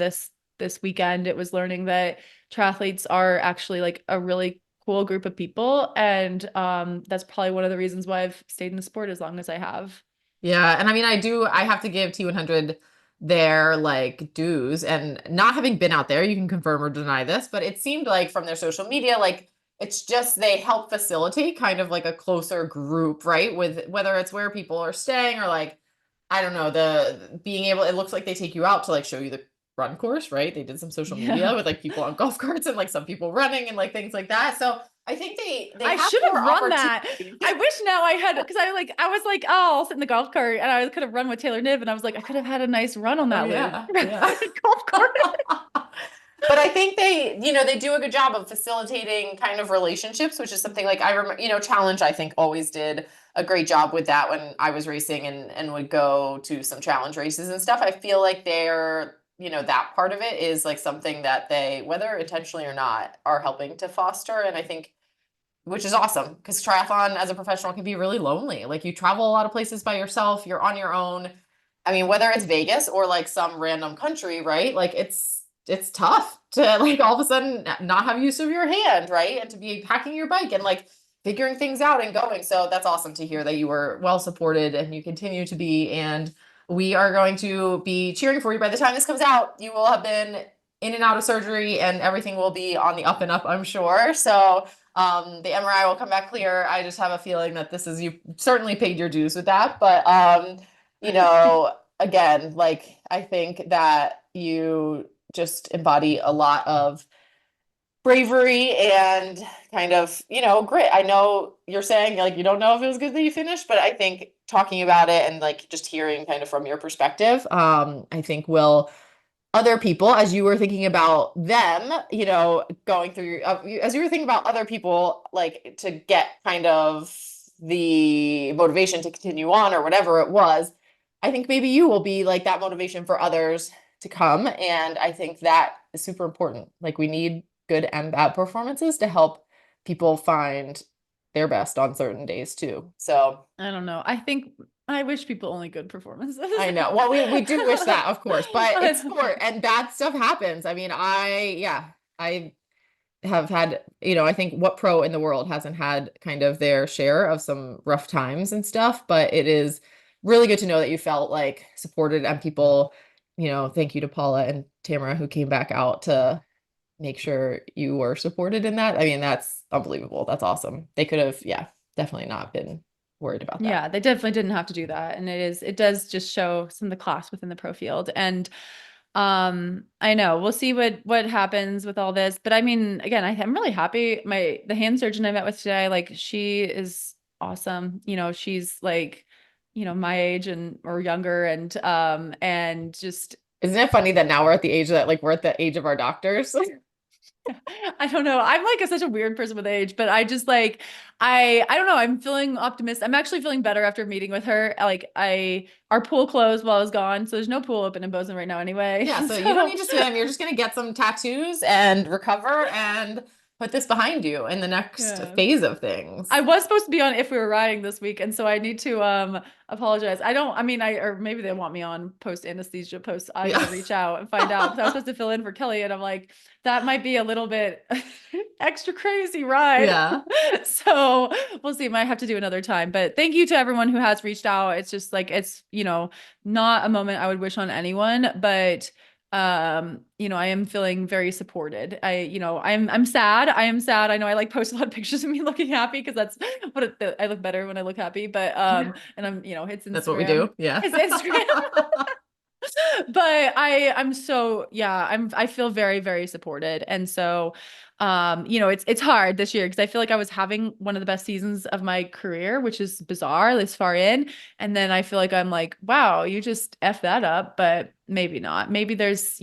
this weekend, it was learning that triathletes are actually like a really cool group of people, and that's probably one of the reasons why I've stayed in the sport as long as I have. Yeah, and I mean, I have to give T100 their like dues, and not having been out there, you can confirm or deny this, but it seemed like from their social media, like it's just they help facilitate kind of like a closer group, right? With whether it's where people are staying or like, I don't know, it looks like they take you out to like show you the run course, right? They did some social media with like people on golf carts and like some people running and like things like that. So I think they I should have run that. I wish now I had, because I was like, oh, I'll sit in the golf cart, and I could have run with Taylor Nibb, and I was like, I could have had a nice run on that golf cart. But I think they do a good job of facilitating kind of relationships, which is something like I remember, Challenge, I think always did a great job with that when I was racing and would go to some challenge races and stuff. I feel like they're, that part of it is like something that they, whether intentionally or not, are helping to foster. And I think, which is awesome, because triathlon as a professional can be really lonely. Like you travel a lot of places by yourself, you're on your own. I mean, whether it's Vegas or like some random country, right? Like it's tough to like all of a sudden not have use of your hand, right? And to be packing your bike and like figuring things out and going. So that's awesome to hear that you were well supported and you continue to be. And we are going to be cheering for you. By the time this comes out, you will have been in and out of surgery and everything will be on the up and up, I'm sure. So the MRI will come back clear. I just have a feeling that you certainly paid your dues with that. But, again, like I think that you just embody a lot of bravery and kind of, grit. I know you're saying like you don't know if it was good that you finished, but I think talking about it and like just hearing kind of from your perspective, I think will other people, as you were thinking about them, going through as you were thinking about other people, like to get kind of the motivation to continue on or whatever it was, I think maybe you will be like that motivation for others to come. And I think that is super important. Like we need good and bad performances to help people find their best on certain days too. So I don't know. I wish people only good performances. I know. Well, we do wish that, of course, but it's sport and bad stuff happens. I mean, I have had, I think what pro in the world hasn't had kind of their share of some rough times and stuff, but it is really good to know that you felt like supported and people, thank you to Paula and Tamara who came back out to make sure you were supported in that. I mean, that's unbelievable. That's awesome. They could have, definitely not been worried about that. Yeah, they definitely didn't have to do that. And it does just show some of the class within the pro field. And I know we'll see what happens with all this, but I mean, again, I'm really happy. The hand surgeon I met with today, like she is awesome. She's like, my age or younger and just, isn't it funny that now we're at the age that like we're at the age of our doctors? I don't know. I'm like such a weird person with age, but I just like, I don't know. I'm feeling optimistic. I'm actually feeling better after meeting with her. Like our pool closed while I was gone. So there's no pool open in Bozeman right now anyway. Yeah. So you don't need to swim. You're just going to get some tattoos and recover and put this behind you in the next phase of things. I was supposed to be on If We Were Riding this week. And so I need to apologize. Or maybe they want me on post anesthesia post. I gotta reach out and find out. Because I was supposed to fill in for Kelly and I'm like, that might be a little bit extra crazy ride. Yeah. So we'll see. Might have to do another time. But thank you to everyone who has reached out. It's just like it's, not a moment I would wish on anyone, but I am feeling very supported. I'm sad. I am sad. I know I like post a lot of pictures of me looking happy because that's what I look better when I look happy. But and I'm it's Instagram. That's what we do. Yeah, it's Instagram. But I'm so I feel very, very supported, and so it's hard this year because I feel like I was having one of the best seasons of my career, which is bizarre this far in. And then I feel like I'm like, wow, you just F that up, but maybe not. Maybe there's,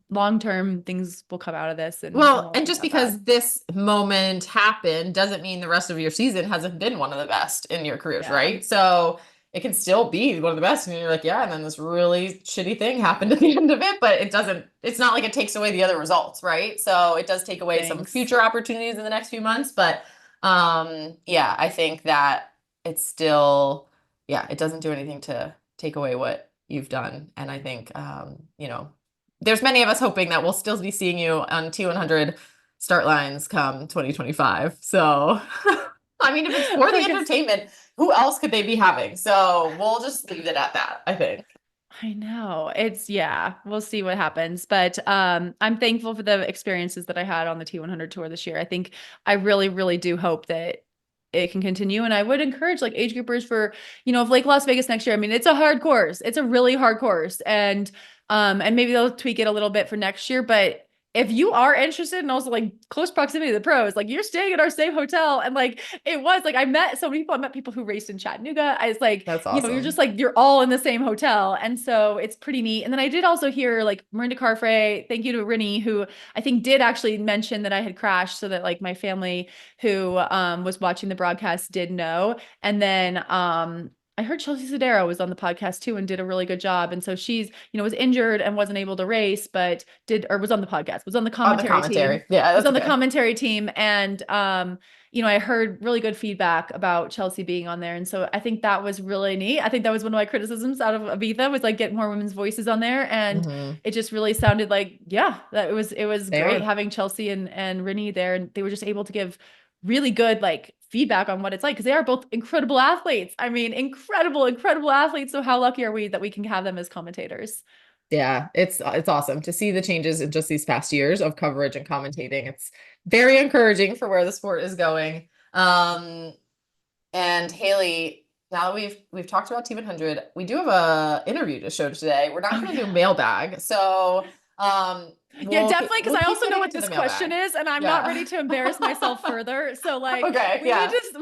long-term things will come out of this. And just because this moment happened doesn't mean the rest of your season hasn't been one of the best in your careers, right? So it can still be one of the best. And you're like, and then this really shitty thing happened at the end of it, but it's not like it takes away the other results, right? So it does take away some future opportunities in the next few months. But I think that it's still, it doesn't do anything to take away what you've done. And I think, there's many of us hoping that we'll still be seeing you on T100 start lines come 2025. So, I mean, if it's for the entertainment, who else could they be having? So we'll just leave it at that, I think. I know we'll see what happens, but I'm thankful for the experiences that I had on the T100 tour this year. I think I really, really do hope that it can continue. And I would encourage like age groupers for, Lake Las Vegas next year. I mean, it's a hard course. It's a really hard course. And maybe they'll tweak it a little bit for next year, but if you are interested and also like close proximity to the pros, like you're staying at our same hotel. And like, it was like, I met so many people, I met people who raced in Chattanooga. I was like, that's awesome. You're just like, you're all in the same hotel. And so it's pretty neat. And then I did also hear like Miranda Carfrey, thank you to Rinny, who I think did actually mention that I had crashed so that like my family who was watching the broadcast did know. And then, I heard Chelsea Sodero was on the podcast too and did a really good job. And so she's, was injured and wasn't able to race, but was on the podcast, was on the commentary team. Yeah. Was on the commentary team. And, I heard really good feedback about Chelsea being on there. And so I think that was really neat. I think that was one of my criticisms out of Ibiza was like get more women's voices on there. And it just really sounded like, that it was great having Chelsea and Rinny there. And they were just able to give really good like feedback on what it's like because they are both incredible athletes. I mean, incredible athletes. So how lucky are we that we can have them as commentators? Yeah, it's awesome to see the changes in just these past years of coverage and commentating. It's very encouraging for where the sport is going. And Haley, now that we've talked about T100, we do have a interview to show today. We're not going to do mailbag. So definitely, because I also know what this question is, and I'm not ready to embarrass myself further. So like, we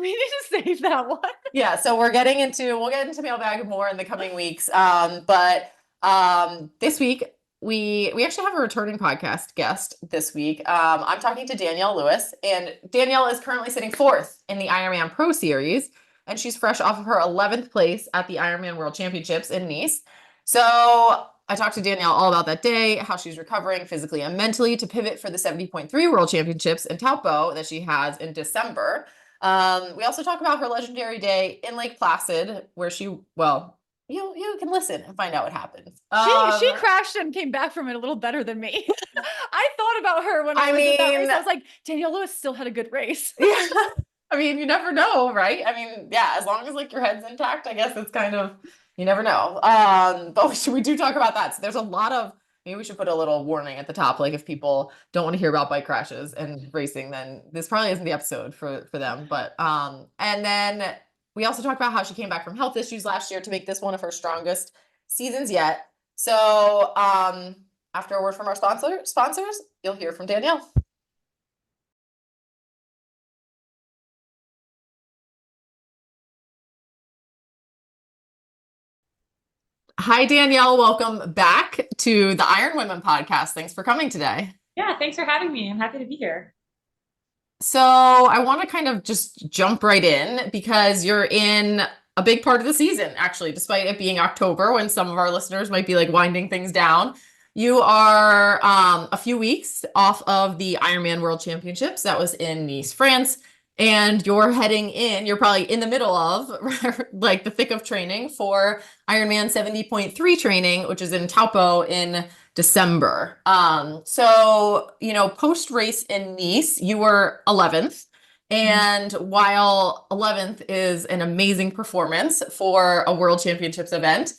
need to save that one. Yeah, so we'll get into mailbag more in the coming weeks. But this week we actually have a returning podcast guest this week. I'm talking to Danielle Lewis, and Danielle is currently sitting 4th in the Ironman Pro Series, and she's fresh off of her 11th place at the Ironman World Championships in Nice. So I talked to Danielle all about that day, how she's recovering physically and mentally to pivot for the 70.3 World Championships in Taupo that she has in December. We also talk about her legendary day in Lake Placid, where you can listen and find out what happened. She crashed and came back from it a little better than me. I thought about her when I was at that race. I was like, Danielle Lewis still had a good race. Yeah. I mean, you never know, right? I mean, yeah, as long as like your head's intact, I guess it's kind of, you never know. But we do talk about that. So there's a lot of, maybe we should put a little warning at the top. Like if people don't want to hear about bike crashes and racing, then this probably isn't the episode for them. But, and then we also talk about how she came back from health issues last year to make this one of her strongest seasons yet. So, after a word from our sponsors, you'll hear from Danielle. Hi, Danielle. Welcome back to the IronWomen podcast. Thanks for coming today. Yeah, thanks for having me. I'm happy to be here. So I want to kind of just jump right in because you're in a big part of the season, actually, despite it being October when some of our listeners might be like winding things down. You are a few weeks off of the Ironman World Championships. That was in Nice, France. And you're you're probably in the middle of like the thick of training for Ironman 70.3 training, which is in Taupo in December. So, post race in Nice, you were 11th. And while 11th is an amazing performance for a World Championships event,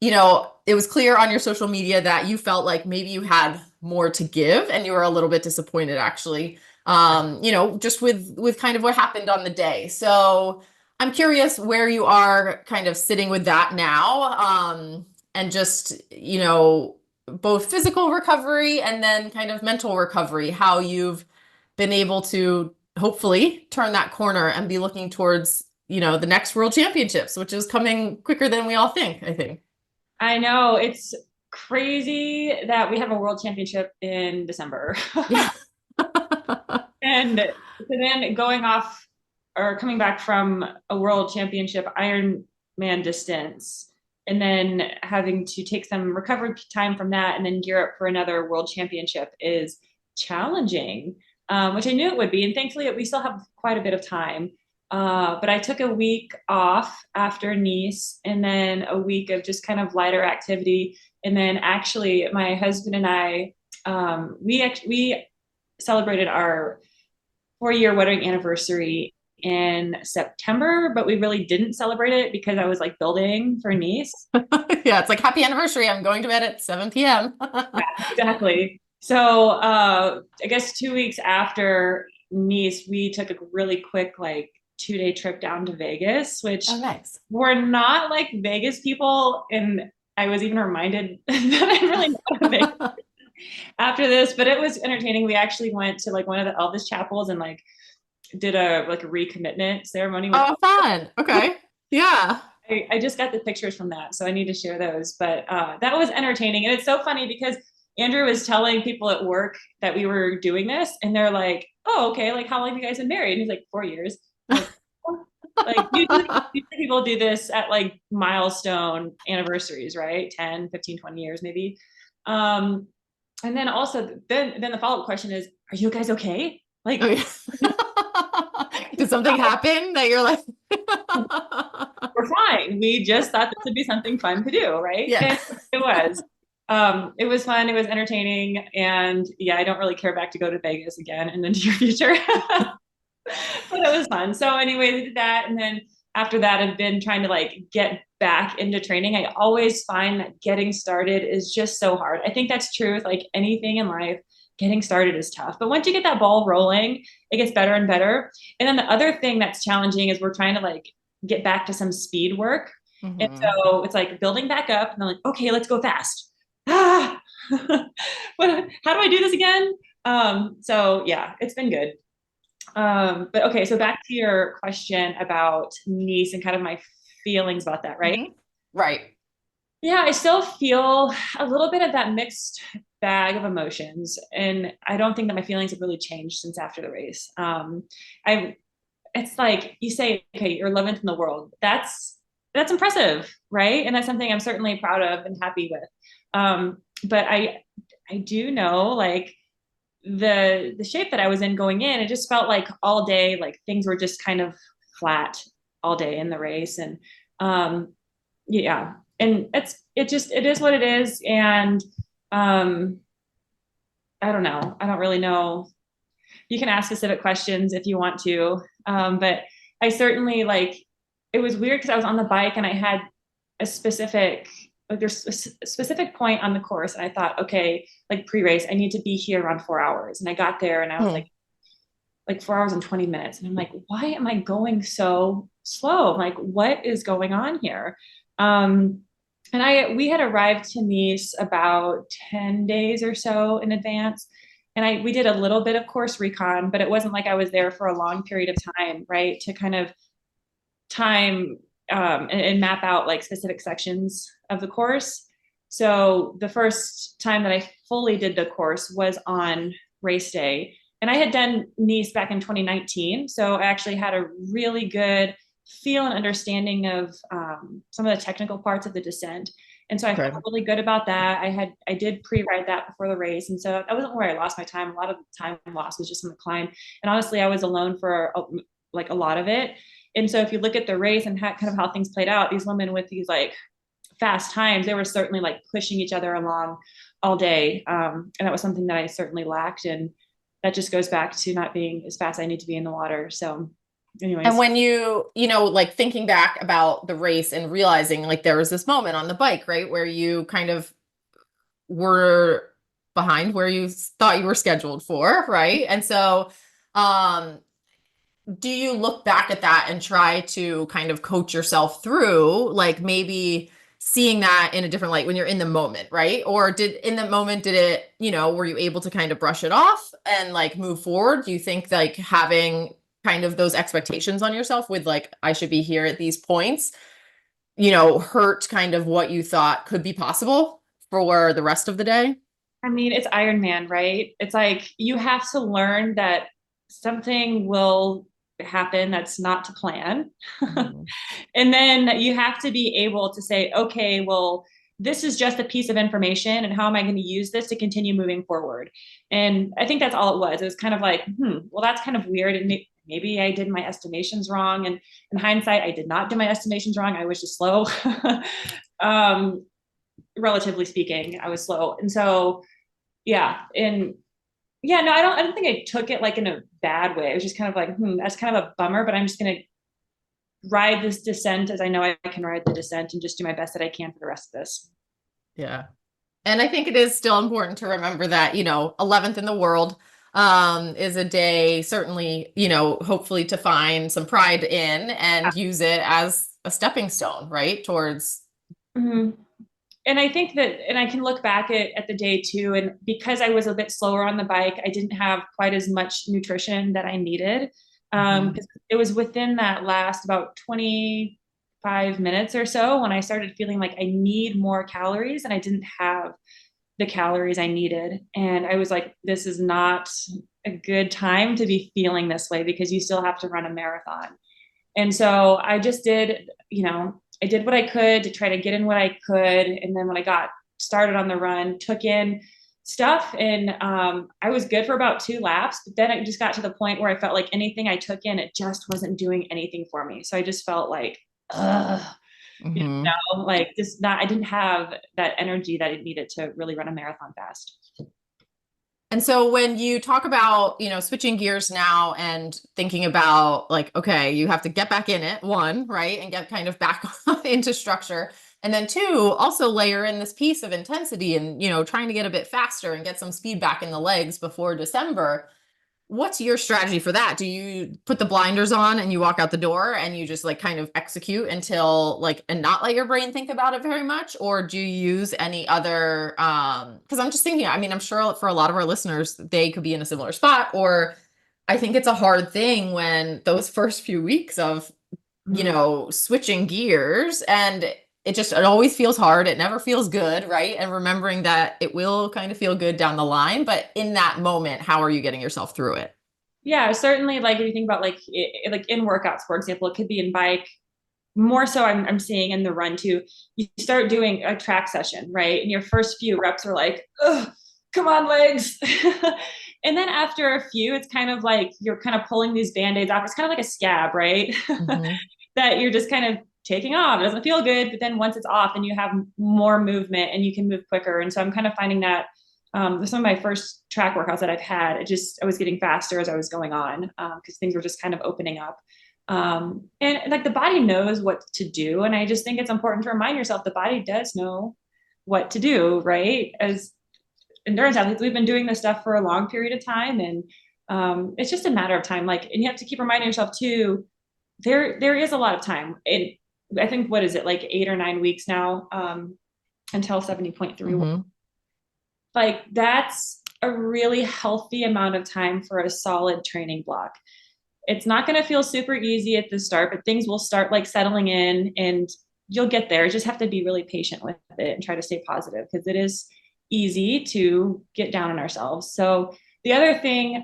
it was clear on your social media that you felt like maybe you had more to give and you were a little bit disappointed actually, just with kind of what happened on the day. So I'm curious where you are kind of sitting with that now, and just, both physical recovery and then kind of mental recovery, how you've been able to hopefully turn that corner and be looking towards, the next World Championships, which is coming quicker than we all think, I think. I know it's crazy that we have a world championship in December. Yeah. And so then going off or coming back from a world championship Ironman distance and then having to take some recovery time from that and then gear up for another world championship is challenging, which I knew it would be. And thankfully we still have quite a bit of time. But I took a week off after Nice and then a week of just kind of lighter activity. And then actually my husband and I, we celebrated our 4-year wedding anniversary in September, but we really didn't celebrate it because I was like building for Nice. Yeah, it's like happy anniversary. I'm going to bed at 7 p.m. Yeah, exactly. So I guess 2 weeks after Nice, we took a really quick 2-day trip down to Vegas, which nice. We're not like Vegas people. And I was even reminded that I'm really not a Vegas after this, but it was entertaining. We actually went to one of the Elvis chapels and did a recommitment ceremony. Oh, fun. Okay. Yeah. I just got the pictures from that, so I need to share those. But that was entertaining. And it's so funny because Andrew was telling people at work that we were doing this and they're like, oh, okay. How long have you guys been married? And he's like, 4 years. Usually people do this at milestone anniversaries, right? 10, 15, 20 years maybe. And then also then the follow-up question is, are you guys okay? Did something happen that you're like, we're fine. We just thought this would be something fun to do, right? Yeah. And it was. It was fun. It was entertaining. And yeah, I don't really care back to go to Vegas again in the near future. But it was fun. So anyway, we did that. And then after that, I've been trying to get back into training. I always find that getting started is just so hard. I think that's true with anything in life. Getting started is tough. But once you get that ball rolling, it gets better and better. And then the other thing that's challenging is we're trying to get back to some speed work. Mm-hmm. And so it's building back up and then okay, let's go fast. How do I do this again? So yeah, it's been good. But okay, so back to your question about Nice and kind of my feelings about that, right? Mm-hmm. Right. Yeah, I still feel a little bit of that mixed bag of emotions. And I don't think that my feelings have really changed since after the race. It's like you say, okay, you're 11th in the world. That's that's impressive, right? And that's something I'm certainly proud of and happy with. But I do know like the shape that I was in going in, it just felt like all day, like things were just kind of flat all day in the race. And yeah, and it is what it is. And I don't know. I don't really know. You can ask specific questions if you want to. But I certainly like, it was weird because I was on the bike and I had a specific, like there's a specific point on the course. And I thought, okay, like pre-race, I need to be here around 4 hours. And I got there and I was like 4 hours and 20 minutes. And I'm like, why am I going so slow? I'm like, what is going on here? And we had arrived to Nice about 10 days or so in advance. And we did a little bit of course recon, but it wasn't like I was there for a long period of time, right? To kind of time and map out like specific sections of the course. So the first time that I fully did the course was on race day. And I had done Nice back in 2019. So I actually had a really good feel and understanding of some of the technical parts of the descent. And so I felt really good about that. I did pre-ride that before the race. And so that wasn't where I lost my time. A lot of the time lost was just on the climb. And honestly, I was alone for like a lot of it. And so if you look at the race and kind of how things played out, these women with these like fast times, they were certainly like pushing each other along all day. And that was something that I certainly lacked. And that just goes back to not being as fast as I need to be in the water. So anyways. And when you know, like thinking back about the race and realizing like there was this moment on the bike, right, where you kind of were behind where you thought you were scheduled for, right? And so, do you look back at that and try to kind of coach yourself through, like maybe seeing that in a different light when you're in the moment, right? Or did it, you know, were you able to kind of brush it off and like move forward? Do you think like having kind of those expectations on yourself with like, I should be here at these points, you know, hurt kind of what you thought could be possible for the rest of the day? I mean, it's Ironman, right? It's like you have to learn that something will happen that's not to plan. And then you have to be able to say, okay, well, this is just a piece of information and how am I going to use this to continue moving forward? And I think that's all it was. It was kind of like, well, that's kind of weird. And maybe I did my estimations wrong. And in hindsight, I did not do my estimations wrong. I was just slow. Relatively speaking, I was slow. And so, yeah. And yeah, no, I don't think I took it like in a bad way. It was just kind of like, that's kind of a bummer, but I'm just going to ride this descent as I know I can ride the descent and just do my best that I can for the rest of this. Yeah. And I think it is still important to remember that, you know, 11th in the world is a day certainly, you know, hopefully to find some pride in and use it as a stepping stone, right? Towards. And I think that, and I can look back at the day too, and because I was a bit slower on the bike, I didn't have quite as much nutrition that I needed. Because it was within that last about 25 minutes or so when I started feeling like I need more calories and I didn't have the calories I needed. And I was like, this is not a good time to be feeling this way because you still have to run a marathon. And so I just did, you know, I did what I could to try to get in what I could. And then when I got started on the run, took in stuff and I was good for about 2 laps, but then it just got to the point where I felt like anything I took in, it just wasn't doing anything for me. So I just felt like, you know, like just I didn't have that energy that it needed to really run a marathon fast. And so when you talk about, you know, switching gears now and thinking about like, okay, you have to get back in it, one, right? And get kind of back into structure. And then 2, also layer in this piece of intensity and, you know, trying to get a bit faster and get some speed back in the legs before December. What's your strategy for that? Do you put the blinders on and you walk out the door and you just like kind of execute until like, and not let your brain think about it very much? Or do you use any other, because I'm just thinking, I mean, I'm sure for a lot of our listeners, they could be in a similar spot, or I think it's a hard thing when those first few weeks of, you know, switching gears and it always feels hard. It never feels good, right? And remembering that it will kind of feel good down the line, but in that moment, how are you getting yourself through it? Yeah, certainly. Like if you think about like in workouts, for example, it could be in bike, more so I'm seeing in the run too, you start doing a track session, right? And your first few reps are like, oh, come on, legs. And then after a few, it's kind of like you're kind of pulling these band-aids off. It's kind of like a scab, right? Mhm. That you're just kind of taking off. It doesn't feel good, but then once it's off, then you have more movement and you can move quicker. And so I'm kind of finding that some of my first track workouts that I've had, I was getting faster as I was going on because things were just kind of opening up. And like the body knows what to do. And I just think it's important to remind yourself the body does know what to do, right? As endurance athletes, we've been doing this stuff for a long period of time. And it's just a matter of time. Like, and you have to keep reminding yourself too, there is a lot of time. I think, what is it, like 8 or 9 weeks now until 70.3. Mhm. Like that's a really healthy amount of time for a solid training block. It's not going to feel super easy at the start, but things will start like settling in and you'll get there. You just have to be really patient with it and try to stay positive because it is easy to get down on ourselves. So the other thing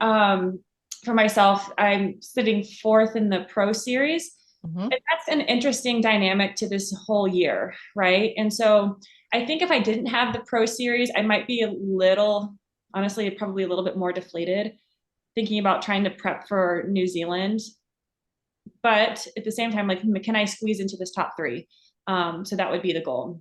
for myself, I'm sitting fourth in the pro series. Mhm. And that's an interesting dynamic to this whole year, right? And so I think if I didn't have the pro series, I might be a little, honestly, probably a little bit more deflated thinking about trying to prep for New Zealand. But at the same time, like, can I squeeze into this top 3? So that would be the goal.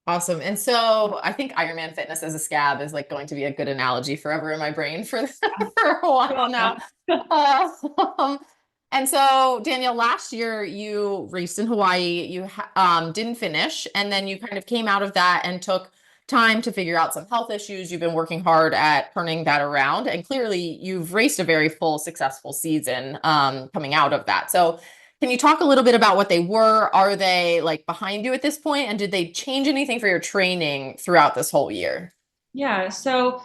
Awesome. And so I think Ironman fitness as a scab is like going to be a good analogy forever in my brain for, for a while now. And so Danielle, last year you raced in Hawaii, you didn't finish, and then you kind of came out of that and took time to figure out some health issues. You've been working hard at turning that around, and clearly you've raced a very full, successful season coming out of that. So can you talk a little bit about what they were? Are they like behind you at this point? And did they change anything for your training throughout this whole year? Yeah. So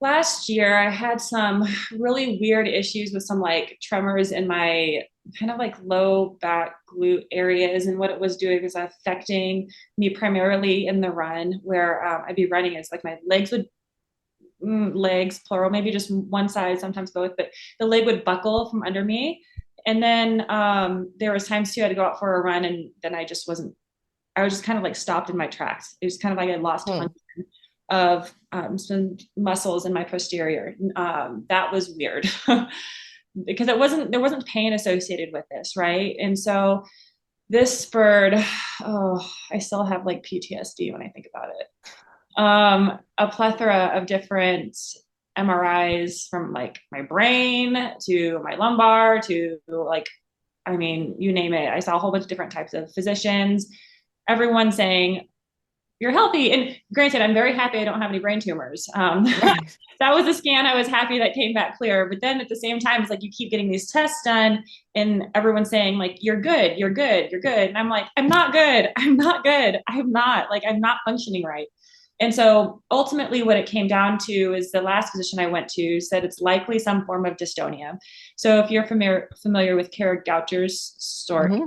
last year I had some really weird issues with some like tremors in my kind of like low back glute areas. And what it was doing was affecting me primarily in the run where I'd be running. It's like my legs plural, maybe just one side, sometimes both, but the leg would buckle from under me. And then there was times too, I had to go out for a run and then I was just kind of like stopped in my tracks. It was kind of like I lost function of some muscles in my posterior. That was weird because there wasn't pain associated with this, right? And so this spurred, I still have like PTSD when I think about it. A plethora of different MRIs from like my brain to my lumbar to like, I mean, you name it. I saw a whole bunch of different types of physicians, everyone saying, you're healthy. And granted, I'm very happy I don't have any brain tumors. That was a scan. I was happy that came back clear. But then at the same time, it's like you keep getting these tests done and everyone's saying like, you're good, you're good, you're good. And I'm like, I'm not good. I'm not good. I'm not functioning right. And so ultimately what it came down to is the last physician I went to said it's likely some form of dystonia. So if you're familiar with Kara Goucher's story,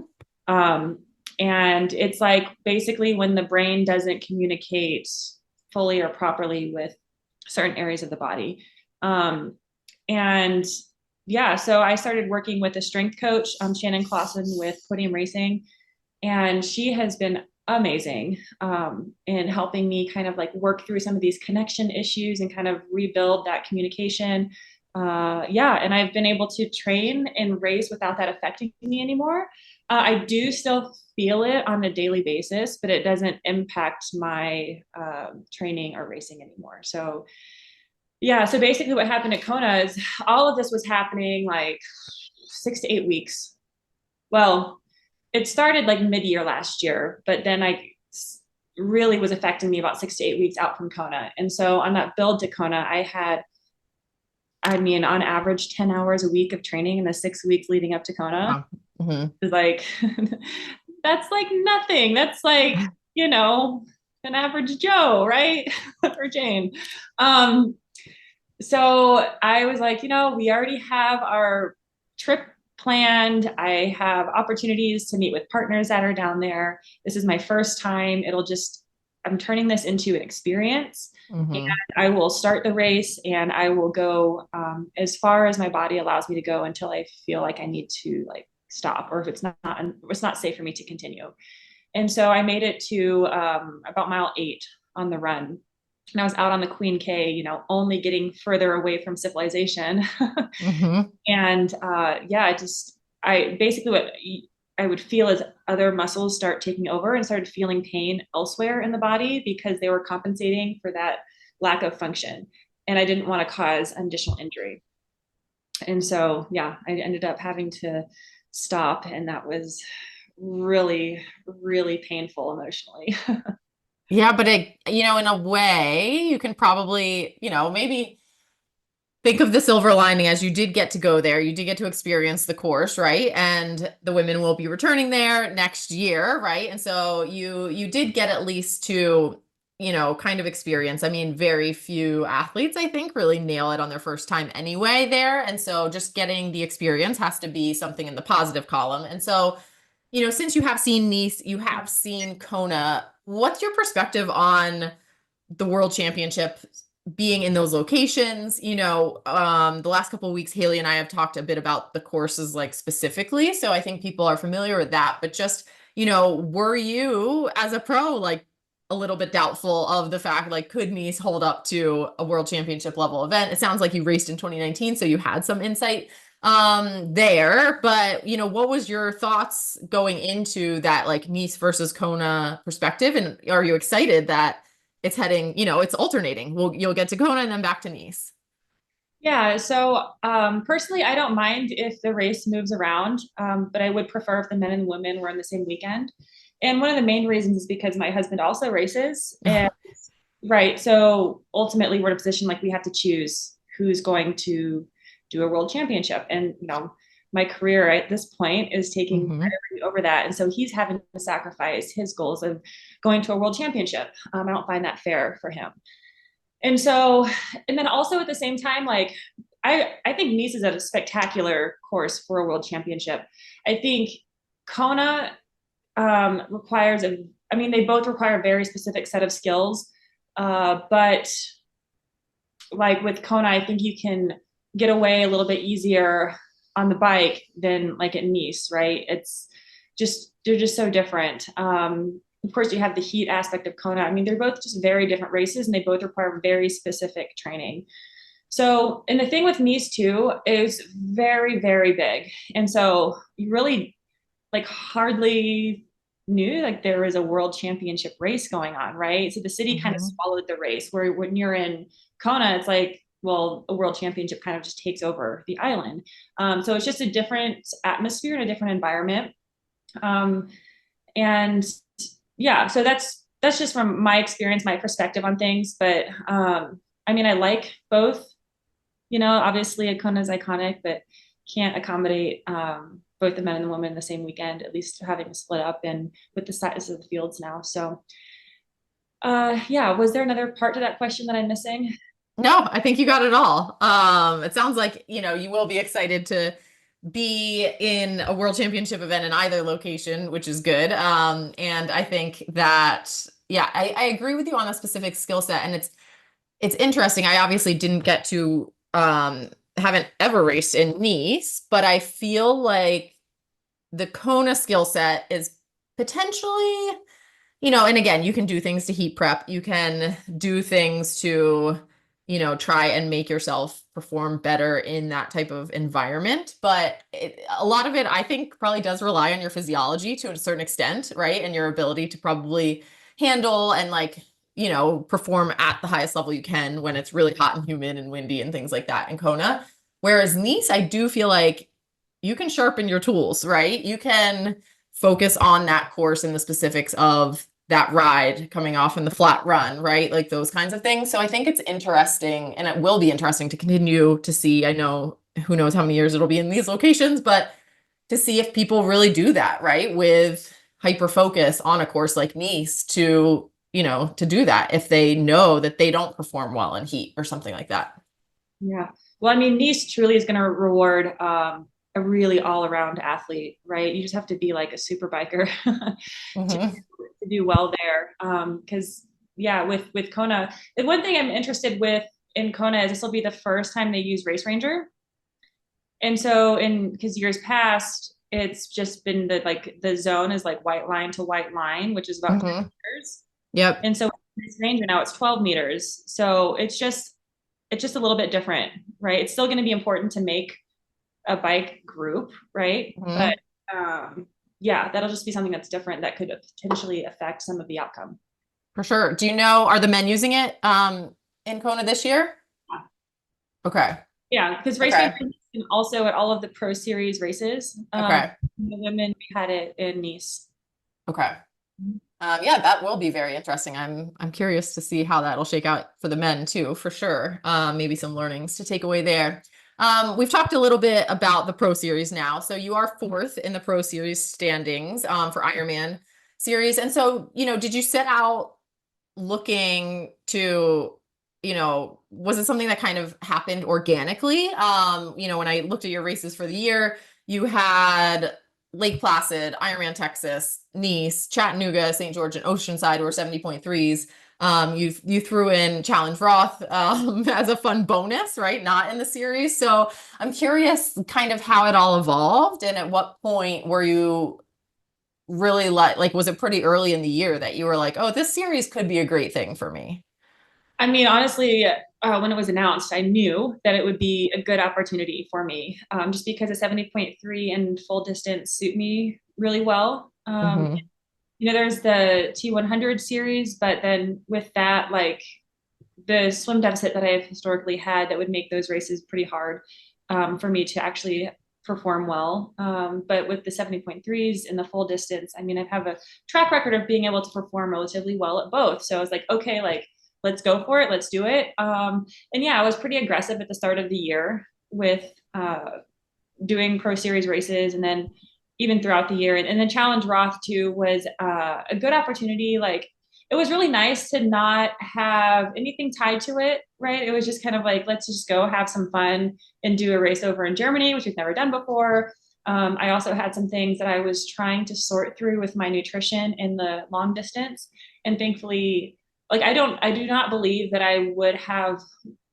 and it's like basically when the brain doesn't communicate fully or properly with certain areas of the body. And yeah, so I started working with a strength coach, Shannon Clausen with Podium Racing, and she has been amazing in helping me kind of like work through some of these connection issues and kind of rebuild that communication. And I've been able to train and race without that affecting me anymore. I do still feel it on a daily basis, but it doesn't impact my training or racing anymore. So yeah, so basically what happened at Kona is all of this was happening like 6 to 8 weeks. Well, it started like mid-year last year, but then I really was affecting me about 6 to 8 weeks out from Kona. And so on that build to Kona, I had, on average 10 hours a week of training in the 6 weeks leading up to Kona. It's like, that's like nothing. That's like, an average Joe, right? Or Jane. So I was like, we already have our trip planned. I have opportunities to meet with partners that are down there. This is my first time. I'm turning this into an experience. And I will start the race and I will go as far as my body allows me to go until I feel like I need to like stop, or if it's not safe for me to continue. And so I made it to about mile 8 on the run. And I was out on the Queen K, you know, only getting further away from civilization. Mm-hmm. And I basically, what I would feel as other muscles start taking over, and started feeling pain elsewhere in the body because they were compensating for that lack of function. And I didn't want to cause an additional injury. And so, yeah, I ended up having to stop. And that was really, really painful emotionally. Yeah, but it, you know, in a way, you can probably, you know, maybe think of the silver lining as you did get to go there. You did get to experience the course, right? And the women will be returning there next year, right? And so you did get at least to, you know, kind of experience. I mean, very few athletes, I think, really nail it on their first time anyway there. And so just getting the experience has to be something in the positive column. And so, you know, since you have seen Nice, you have seen Kona, what's your perspective on the World Championship being in those locations? You know, the last couple of weeks, Haley and I have talked a bit about the courses like specifically. So I think people are familiar with that, but just, you know, were you as a pro, like a little bit doubtful of the fact, like, could Nice hold up to a World Championship level event? It sounds like you raced in 2019, so you had some insight there, but you know, what was your thoughts going into that, like, Nice versus Kona perspective? And are you excited that it's heading, you know, it's alternating? You'll get to Kona and then back to Nice. Yeah, so personally, I don't mind if the race moves around, but I would prefer if the men and women were on the same weekend. And one of the main reasons is because my husband also races. And right, so ultimately we're in a position like we have to choose who's going to do a world championship. And, you know, my career at this point is taking priority over that. And so he's having to sacrifice his goals of going to a world championship. I don't find that fair for him. And so, and then also at the same time, like, I think Nice is a spectacular course for a world championship. I think Kona requires I mean, they both require a very specific set of skills. But like with Kona, I think you can get away a little bit easier on the bike than like at Nice, right? It's just, they're just so different. Of course, you have the heat aspect of Kona. I mean, they're both just very different races, and they both require very specific training. So, and the thing with Nice too is very, very big. And so you really like hardly knew like there was a world championship race going on, right? So the city kind of swallowed the race, where when you're in Kona, it's like, well, a world championship kind of just takes over the island. So it's just a different atmosphere and a different environment. And yeah, so that's just from my experience, my perspective on things. But I mean, I like both. You know, obviously Kona is iconic, but can't accommodate both the men and the women the same weekend, at least having to split up and with the size of the fields now. So yeah, was there another part to that question that I'm missing? No, I think you got it all. It sounds like, you know, you will be excited to be in a world championship event in either location, which is good. And I think that, yeah, I agree with you on a specific skill set. And it's interesting. I obviously didn't get to, haven't ever raced in Nice, but I feel like the Kona skill set is potentially, you know, and again, you can do things to heat prep. You can do things to, you know, try and make yourself perform better in that type of environment. But a lot of it, I think, probably does rely on your physiology to a certain extent, right? And your ability to probably handle and, like, you know, perform at the highest level you can when it's really hot and humid and windy and things like that in Kona. Whereas Nice, I do feel like you can sharpen your tools, right? You can focus on that course and the specifics of that ride coming off in the flat run, right? Like those kinds of things. So I think it's interesting, and it will be interesting to continue to see. I know who knows how many years it'll be in these locations, but to see if people really do that, right? With hyper focus on a course like Nice to, you know, to do that if they know that they don't perform well in heat or something like that. Yeah. Well, I mean, Nice truly is going to reward a really all-around athlete, right? You just have to be like a super biker to do well there. Because yeah, with Kona, the one thing I'm interested with in Kona is this will be the first time they use Race Ranger. And so because years past, it's just been the zone is like white line to white line, which is about 10 meters. Yep. And so this range now it's 12 meters. So it's just a little bit different, right? It's still going to be important to make a bike group, right? But yeah, that'll just be something that's different that could potentially affect some of the outcome. For sure. Do you know, are the men using it in Kona this year? Yeah. Okay. Yeah, because race and also at all of the Pro Series races. The women, we had it in Nice. Okay. Yeah, that will be very interesting. I'm curious to see how that'll shake out for the men too, for sure. Maybe some learnings to take away there. We've talked a little bit about the Pro Series now. So you are 4th in the Pro Series standings for Ironman series. And so, did you set out looking to, was it something that kind of happened organically? When I looked at your races for the year, you had Lake Placid, Ironman Texas, Nice, Chattanooga, St. George, and Oceanside were 70.3s. You threw in Challenge Roth as a fun bonus, right? Not in the series. So I'm curious kind of how it all evolved, and at what point were you really like was it pretty early in the year that you were like, oh, this series could be a great thing for me? I mean, honestly, when it was announced, I knew that it would be a good opportunity for me, just because a 70.3 and full distance suit me really well. There's the T100 series, but then with that, like the swim deficit that I've historically had, that would make those races pretty hard for me to actually perform well. But with the 70.3s and the full distance, I mean, I have a track record of being able to perform relatively well at both. So I was like, okay, like, let's go for it. Let's do it. And yeah, I was pretty aggressive at the start of the year with doing Pro Series races, and then even throughout the year. And then Challenge Roth too was a good opportunity. Like, it was really nice to not have anything tied to it, right? It was just kind of like, let's just go have some fun and do a race over in Germany, which we've never done before. I also had some things that I was trying to sort through with my nutrition in the long distance. And thankfully, like, I do not believe that I would have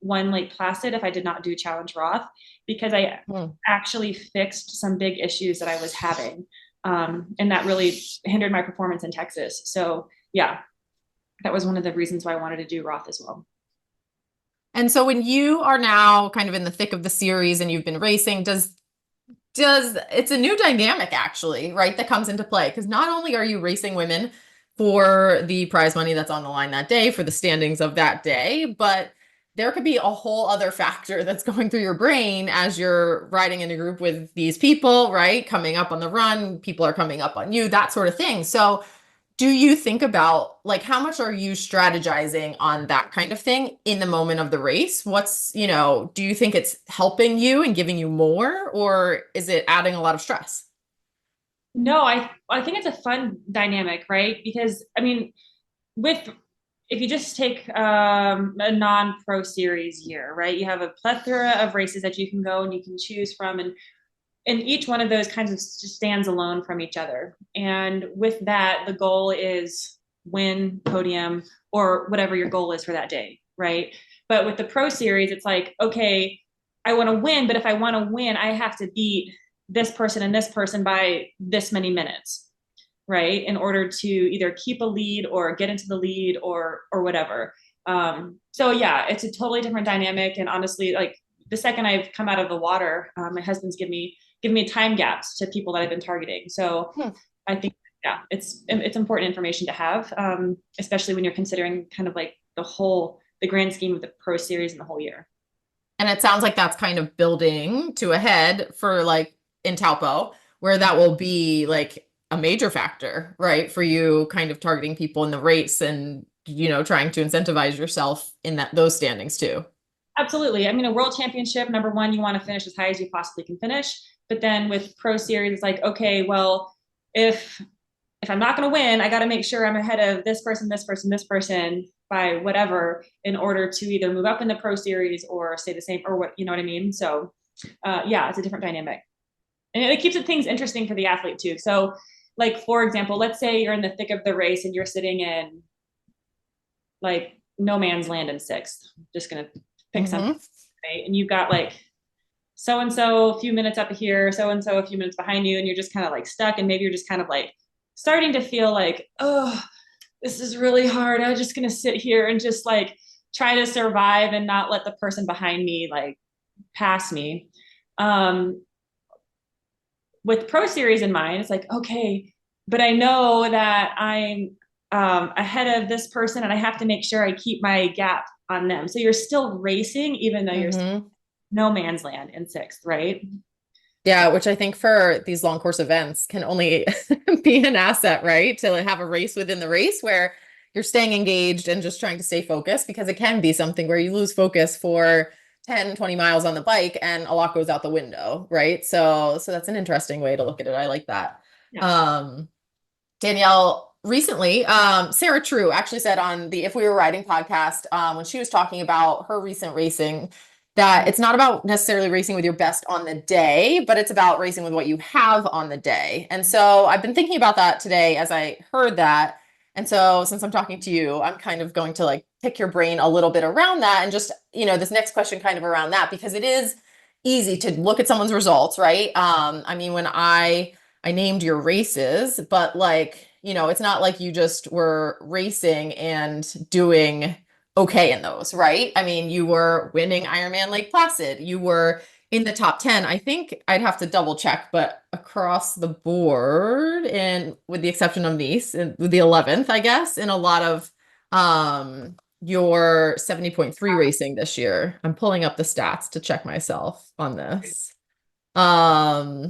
won Lake Placid if I did not do Challenge Roth, because I actually fixed some big issues that I was having. And that really hindered my performance in Texas. So yeah, that was one of the reasons why I wanted to do Roth as well. And so when you are now kind of in the thick of the series and you've been racing, does it's a new dynamic actually, right? That comes into play, because not only are you racing women for the prize money that's on the line that day, for the standings of that day, but there could be a whole other factor that's going through your brain as you're riding in a group with these people, right? Coming up on the run, people are coming up on you, that sort of thing. So do you think about, like, how much are you strategizing on that kind of thing in the moment of the race? What's, do you think it's helping you and giving you more, or is it adding a lot of stress? No, I think it's a fun dynamic, right? Because I mean, if you just take a non-pro series year, right? You have a plethora of races that you can go and you can choose from, and each one of those kinds of just stands alone from each other. And with that, the goal is win, podium, or whatever your goal is for that day, right? But with the pro series, it's like, okay, I want to win, but if I want to win, I have to beat this person and this person by this many minutes, right? In order to either keep a lead or get into the lead or whatever. So yeah, it's a totally different dynamic. And honestly, like, the second I've come out of the water, my husband's give me time gaps to people that I've been targeting. So I think, yeah, it's important information to have, especially when you're considering kind of like the grand scheme of the pro series in the whole year. And it sounds like that's kind of building to a head for, like, in Taupo, where that will be like a major factor, right? For you kind of targeting people in the race and, trying to incentivize yourself in those standings too. Absolutely. I mean, a world championship, number one, you want to finish as high as you possibly can finish. But then with pro series, it's like, okay, well, if I'm not going to win, I got to make sure I'm ahead of this person, this person, this person by whatever, in order to either move up in the pro series or stay the same, or what, you know what I mean? So yeah, it's a different dynamic. And it keeps things interesting for the athlete too. So, like, for example, let's say you're in the thick of the race and you're sitting in like no man's land in 6th. Just going to pick something, right? And you've got like so-and-so a few minutes up here, so-and-so a few minutes behind you, and you're just kind of like stuck, and maybe you're just kind of like starting to feel like, oh, this is really hard. I'm just going to sit here and just like try to survive and not let the person behind me like pass me. With Pro Series in mind, it's like, okay, but I know that I'm ahead of this person and I have to make sure I keep my gap on them. So you're still racing, even though you're no man's land in sixth, right? Yeah, which I think for these long course events can only be an asset, right? To have a race within the race where you're staying engaged and just trying to stay focused, because it can be something where you lose focus for 10, 20 miles on the bike and a lot goes out the window, right? So that's an interesting way to look at it. I like that. Yeah. Danielle, recently, Sarah True actually said on the If We Were Riding podcast, when she was talking about her recent racing, that it's not about necessarily racing with your best on the day, but it's about racing with what you have on the day. And so I've been thinking about that today as I heard that. And so since I'm talking to you, I'm kind of going to like pick your brain a little bit around that, and just, this next question kind of around that, because it is easy to look at someone's results, right? I mean, when I named your races, but like, it's not like you just were racing and doing okay in those, right? I mean, you were winning Ironman Lake Placid. You were in the top 10. I think I'd have to double check, but across the board, and with the exception of Nice, and the 11th, I guess, in a lot of your 70.3 racing this year. I'm pulling up the stats to check myself on this. Let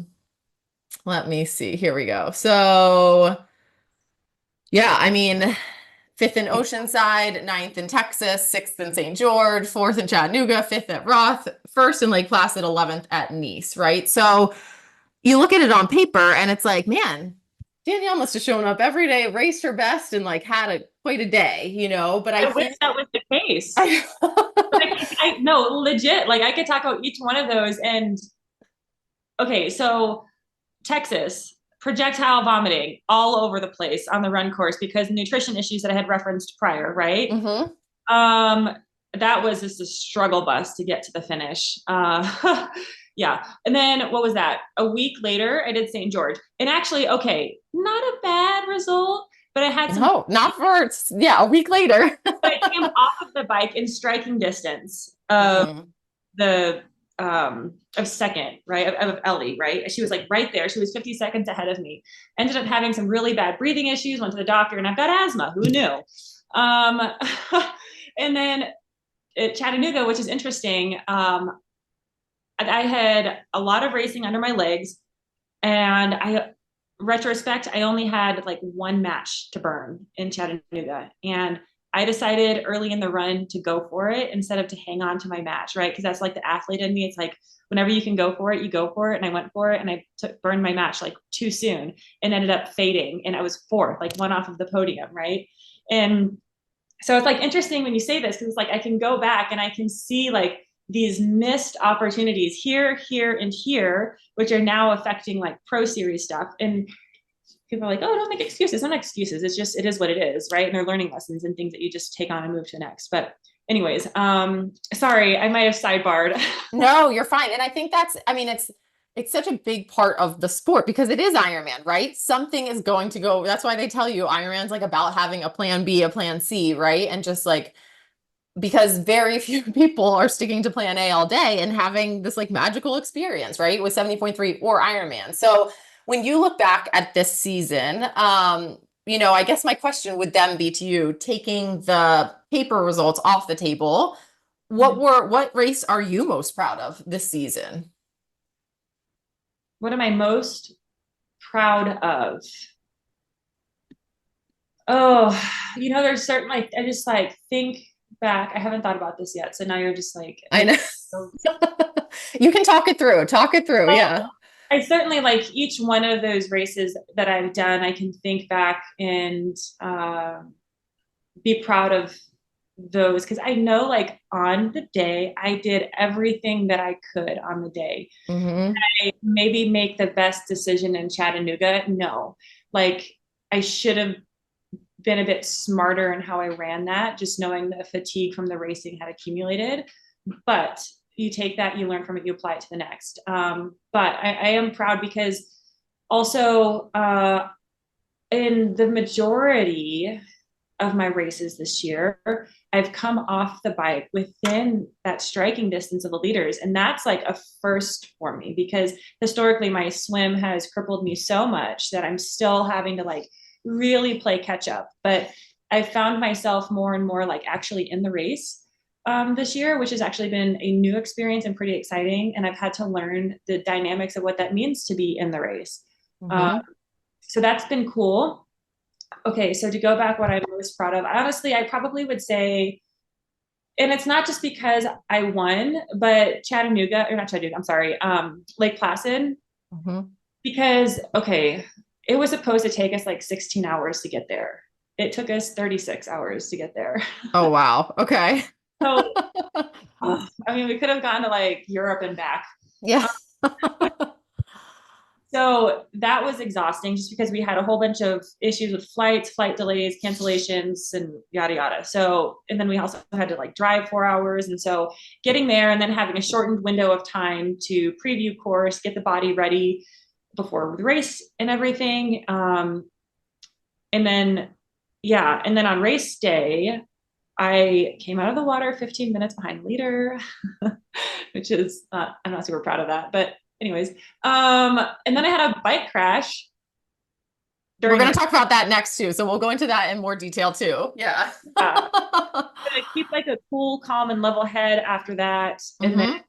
me see. Here we go. So yeah, I mean, 5th in Oceanside, 9th in Texas, 6th in St. George, 4th in Chattanooga, 5th at Roth, 1st in Lake Placid, 11th at Nice, right? So you look at it on paper and it's like, man, Danielle must have shown up every day, raced her best, and like had quite a day, but I wish think that was the case. No, legit. Like I could talk about each one of those. And okay, so Texas, projectile vomiting all over the place on the run course because nutrition issues that I had referenced prior, right? That was just a struggle bus to get to the finish. Yeah. And then what was that? A week later, I did St. George. And actually, okay, not a bad result, but I had some. No, not for, a week later. But I came off of the bike in striking distance of the of second, right, of Ellie, right? She was like right there. She was 50 seconds ahead of me. Ended up having some really bad breathing issues, went to the doctor, and I've got asthma. Who knew? And then at Chattanooga, which is interesting, I had a lot of racing under my legs, and retrospect, I only had like one match to burn in Chattanooga, and I decided early in the run to go for it instead of to hang on to my match, right? Because that's like the athlete in me. It's like whenever you can go for it, you go for it. And I went for it, and I burned my match like too soon and ended up fading. And I was 4th, like one off of the podium, right? And so it's like interesting when you say this, because it's like I can go back and I can see like these missed opportunities here, and here, which are now affecting like Pro Series stuff. And people are like, oh, don't make excuses. Not excuses. It's just, it is what it is, right? And they're learning lessons and things that you just take on and move to the next. But anyways, sorry, I might have sidebarred. No, you're fine. And I think it's such a big part of the sport because it is Ironman, right? Something is going to go. That's why they tell you Ironman's like about having a plan B, a plan C, right? And just like, because very few people are sticking to plan A all day and having this like magical experience, right? With 70.3 or Ironman. So when you look back at this season, I guess my question would then be to you, taking the paper results off the table, what race are you most proud of this season? What am I most proud of? Oh, there's certain, like, I just like think back. I haven't thought about this yet. So now you're just like, I know. You can talk it through. Yeah. I certainly like each one of those races that I've done. I can think back and be proud of those, because I know like on the day I did everything that I could on the day. I maybe make the best decision in Chattanooga. No, like I should have been a bit smarter in how I ran that, just knowing the fatigue from the racing had accumulated. But you take that, you learn from it, you apply it to the next. But I am proud because also in the majority of my races this year, I've come off the bike within that striking distance of the leaders. And that's like a first for me, because historically my swim has crippled me so much that I'm still having to like really play catch up. But I found myself more and more like actually in the race this year, which has actually been a new experience and pretty exciting. And I've had to learn the dynamics of what that means to be in the race. So that's been cool. Okay, so to go back, what I'm most proud of, honestly, I probably would say, and it's not just because I won, but Lake Placid, because, okay, it was supposed to take us like 16 hours to get there. It took us 36 hours to get there. Oh, wow. Okay. So, I mean, we could have gone to like Europe and back. Yeah. So that was exhausting just because we had a whole bunch of issues with flights, flight delays, cancellations, and yada, yada. So, and then we also had to like drive 4 hours. And so getting there and then having a shortened window of time to preview course, get the body ready before the race and everything. And then on race day, I came out of the water 15 minutes behind the leader, which is, I'm not super proud of that, but anyways, and then I had a bike crash. We're going to talk about that next too. So we'll go into that in more detail too. Yeah. I'm gonna keep like a cool, calm and level head after that. And then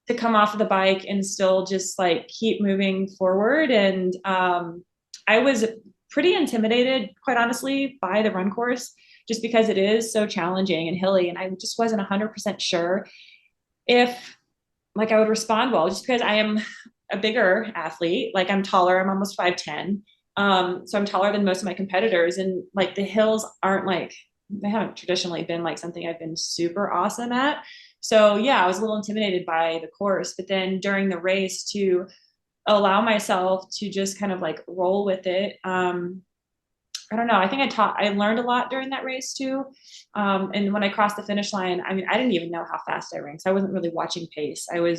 to come off of the bike and still just like keep moving forward. And I was pretty intimidated, quite honestly, by the run course, just because it is so challenging and hilly. And I just wasn't 100% sure if like I would respond well, just because I am a bigger athlete. Like I'm taller, I'm almost 5'10". So I'm taller than most of my competitors. And like the hills aren't like, they haven't traditionally been like something I've been super awesome at. So yeah, I was a little intimidated by the course, but then during the race to allow myself to just kind of like roll with it. I don't know. I think I learned a lot during that race too. And when I crossed the finish line, I mean, I didn't even know how fast I ran. So I wasn't really watching pace. I don't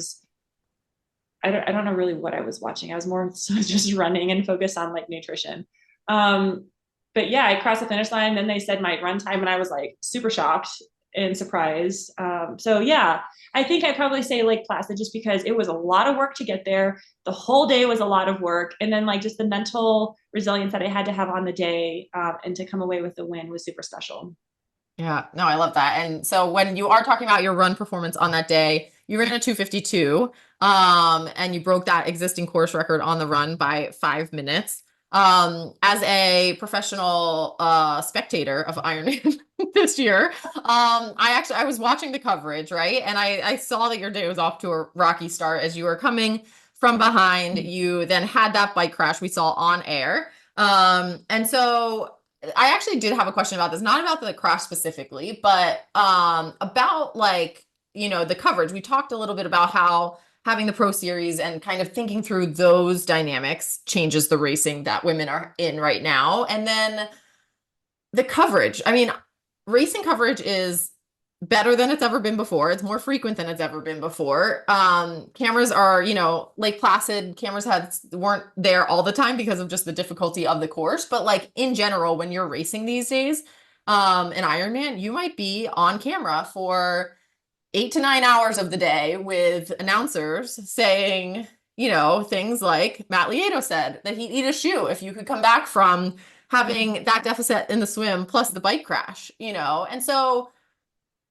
know really what I was watching. I was more so just running and focused on like nutrition. But yeah, I crossed the finish line. Then they said my run time and I was like super shocked and surprised. So yeah, I think I'd probably say Lake Placid just because it was a lot of work to get there. The whole day was a lot of work. And then like just the mental resilience that I had to have on the day and to come away with the win was super special. Yeah, no, I love that. And so when you are talking about your run performance on that day, you ran a 2:52, and you broke that existing course record on the run by 5 minutes. As a professional spectator of Ironman this year, I was watching the coverage, right? And I saw that your day was off to a rocky start as you were coming from behind. You then had that bike crash we saw on air. And so I actually did have a question about this, not about the crash specifically, but about like, the coverage. We talked a little bit about how having the pro series and kind of thinking through those dynamics changes the racing that women are in right now. And then the coverage, I mean, racing coverage is better than it's ever been before. It's more frequent than it's ever been before. Cameras are, Lake Placid cameras weren't there all the time because of just the difficulty of the course. But like in general, when you're racing these days, an Ironman, you might be on camera for 8 to 9 hours of the day with announcers saying, things like Matt Lieto said that he'd eat a shoe if you could come back from having that deficit in the swim plus the bike crash, and so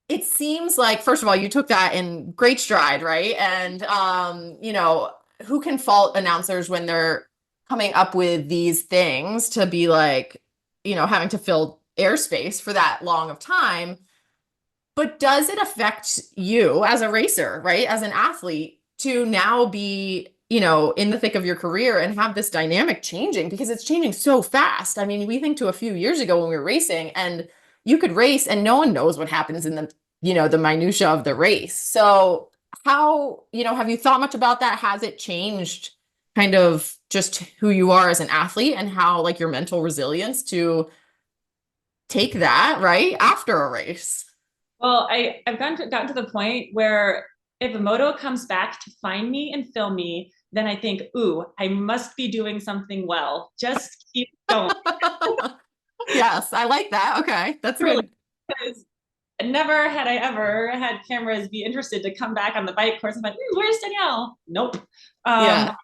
it seems like, first of all, you took that in great stride, right? And, who can fault announcers when they're coming up with these things to be like, having to fill airspace for that long of time. But does it affect you as a racer, right? As an athlete to now be, in the thick of your career and have this dynamic changing because it's changing so fast. I mean, we think to a few years ago when we were racing and you could race and no one knows what happens in the, the minutia of the race. So how, have you thought much about that? Has it changed kind of just who you are as an athlete and how like your mental resilience to take that right after a race? Well, I've gotten to the point where if a moto comes back to find me and film me, then I think, ooh, I must be doing something well. Just keep going. Yes, I like that. Okay, that's Really, good. because never had I ever had cameras be interested to come back on the bike course. I'm like, where's Danielle? Nope. Yeah.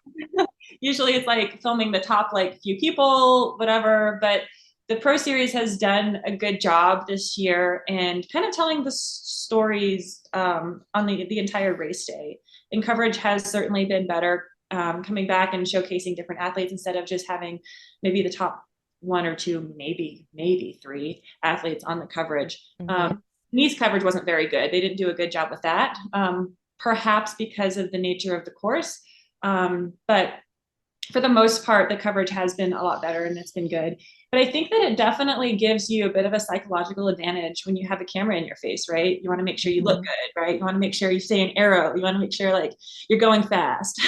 Usually it's like filming the top like few people, whatever. But the Pro Series has done a good job this year and kind of telling the stories on the entire race day. And coverage has certainly been better, coming back and showcasing different athletes instead of just having maybe the top one or two, maybe three athletes on the coverage. Nice coverage wasn't very good. They didn't do a good job with that, perhaps because of the nature of the course. But for the most part, the coverage has been a lot better and it's been good. But I think that it definitely gives you a bit of a psychological advantage when you have a camera in your face, right? You want to make sure you look good, right? You want to make sure you stay in aero. You want to make sure like you're going fast.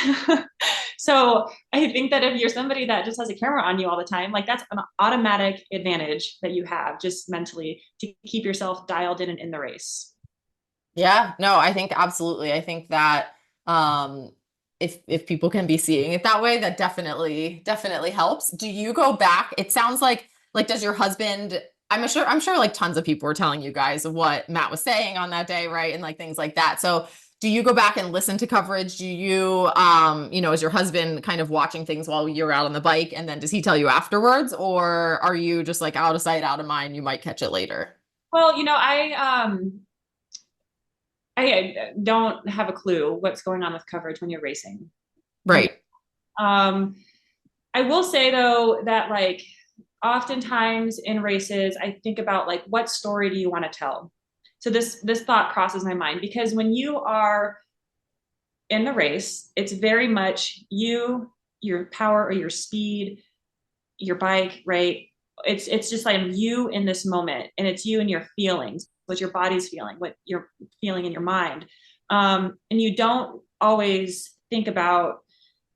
So I think that if you're somebody that just has a camera on you all the time, like that's an automatic advantage that you have just mentally to keep yourself dialed in and in the race. Yeah, no, I think absolutely. I think that if people can be seeing it that way, that definitely helps. Do you go back? It sounds like does your husband, I'm sure like tons of people were telling you guys what Matt was saying on that day, right? And like things like that. So do you go back and listen to coverage? Do you is your husband kind of watching things while you're out on the bike, and then does he tell you afterwards, or are you just like out of sight, out of mind, you might catch it later? Well, I don't have a clue what's going on with coverage when you're racing. Right. I will say though that like oftentimes in races, I think about like, what story do you want to tell? So this thought crosses my mind, because when you are in the race, it's very much you, your power or your speed, your bike, right? It's just like you in this moment, and it's you and your feelings, what your body's feeling, what you're feeling in your mind. And you don't always think about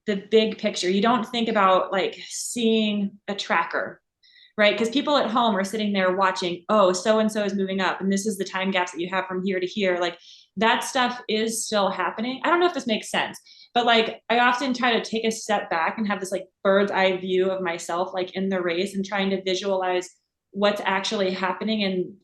the big picture. You don't think about like seeing a tracker, right? Because people at home are sitting there watching, oh, so-and-so is moving up, and this is the time gaps that you have from here to here. Like that stuff is still happening. I don't know if this makes sense, but like I often try to take a step back and have this like bird's eye view of myself, like in the race, and trying to visualize what's actually happening and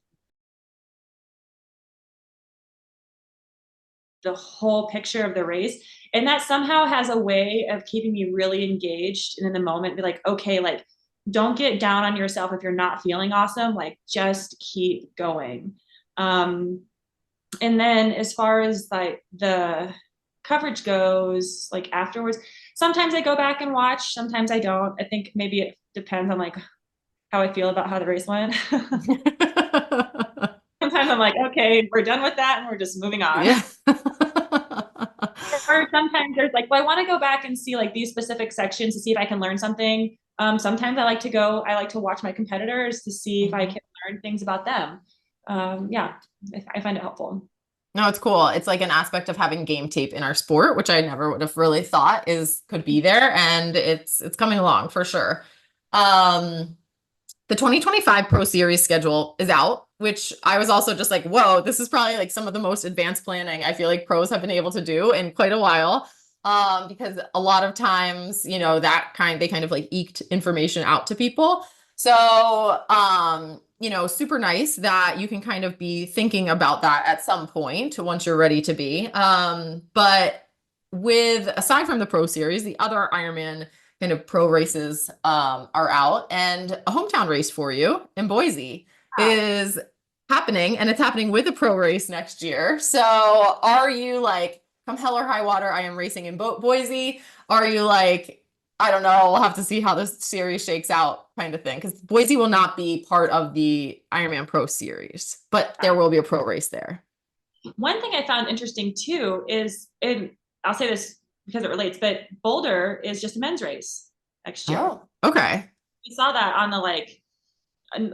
the whole picture of the race. And that somehow has a way of keeping me really engaged and in the moment, be like, okay, like don't get down on yourself if you're not feeling awesome, like just keep going. And then as far as like the coverage goes, like afterwards, sometimes I go back and watch, sometimes I don't. I think maybe it depends on like how I feel about how the race went. Sometimes I'm like, okay, we're done with that and we're just moving on. Yeah. Or sometimes there's like, well, I want to go back and see like these specific sections to see if I can learn something. Sometimes I like to watch my competitors to see if I can learn things about them. Yeah, I find it helpful. No, it's cool. It's like an aspect of having game tape in our sport, which I never would have really thought could be there. And it's coming along for sure. The 2025 Pro Series schedule is out, which I was also just like, whoa, this is probably like some of the most advanced planning I feel like pros have been able to do in quite a while. Because a lot of times, they kind of like eked information out to people. So, super nice that you can kind of be thinking about that at some point once you're ready to be. But aside from the Pro Series, the other Ironman kind of pro races are out, and a hometown race for you in Boise is happening, and it's happening with a pro race next year. So are you like, come hell or high water, I am racing in Boise? Are you like, I don't know, we'll have to see how this series shakes out kind of thing? Because Boise will not be part of the Ironman Pro Series, but there will be a pro race there. One thing I found interesting too is, and I'll say this because it relates, but Boulder is just a men's race next year. Oh, okay. We saw that on the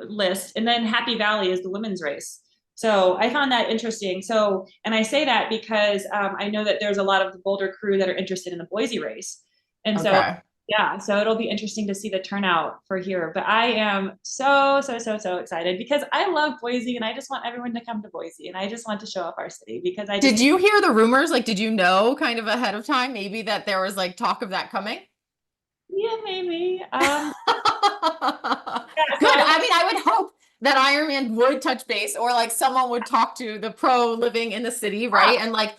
list, and then Happy Valley is the women's race. So I found that interesting. So, and I say that because I know that there's a lot of the Boulder crew that are interested in the Boise race. And so Yeah, so it'll be interesting to see the turnout for here. But I am so, so, so, so excited because I love Boise and I just want everyone to come to Boise and I just want to show off our city because I just Did you hear the rumors? Like, did you know kind of ahead of time maybe that there was like talk of that coming? yeah, maybe. Yeah, so Good. I mean, I would hope that Ironman would touch base or like someone would talk to the pro living in the city, right? And like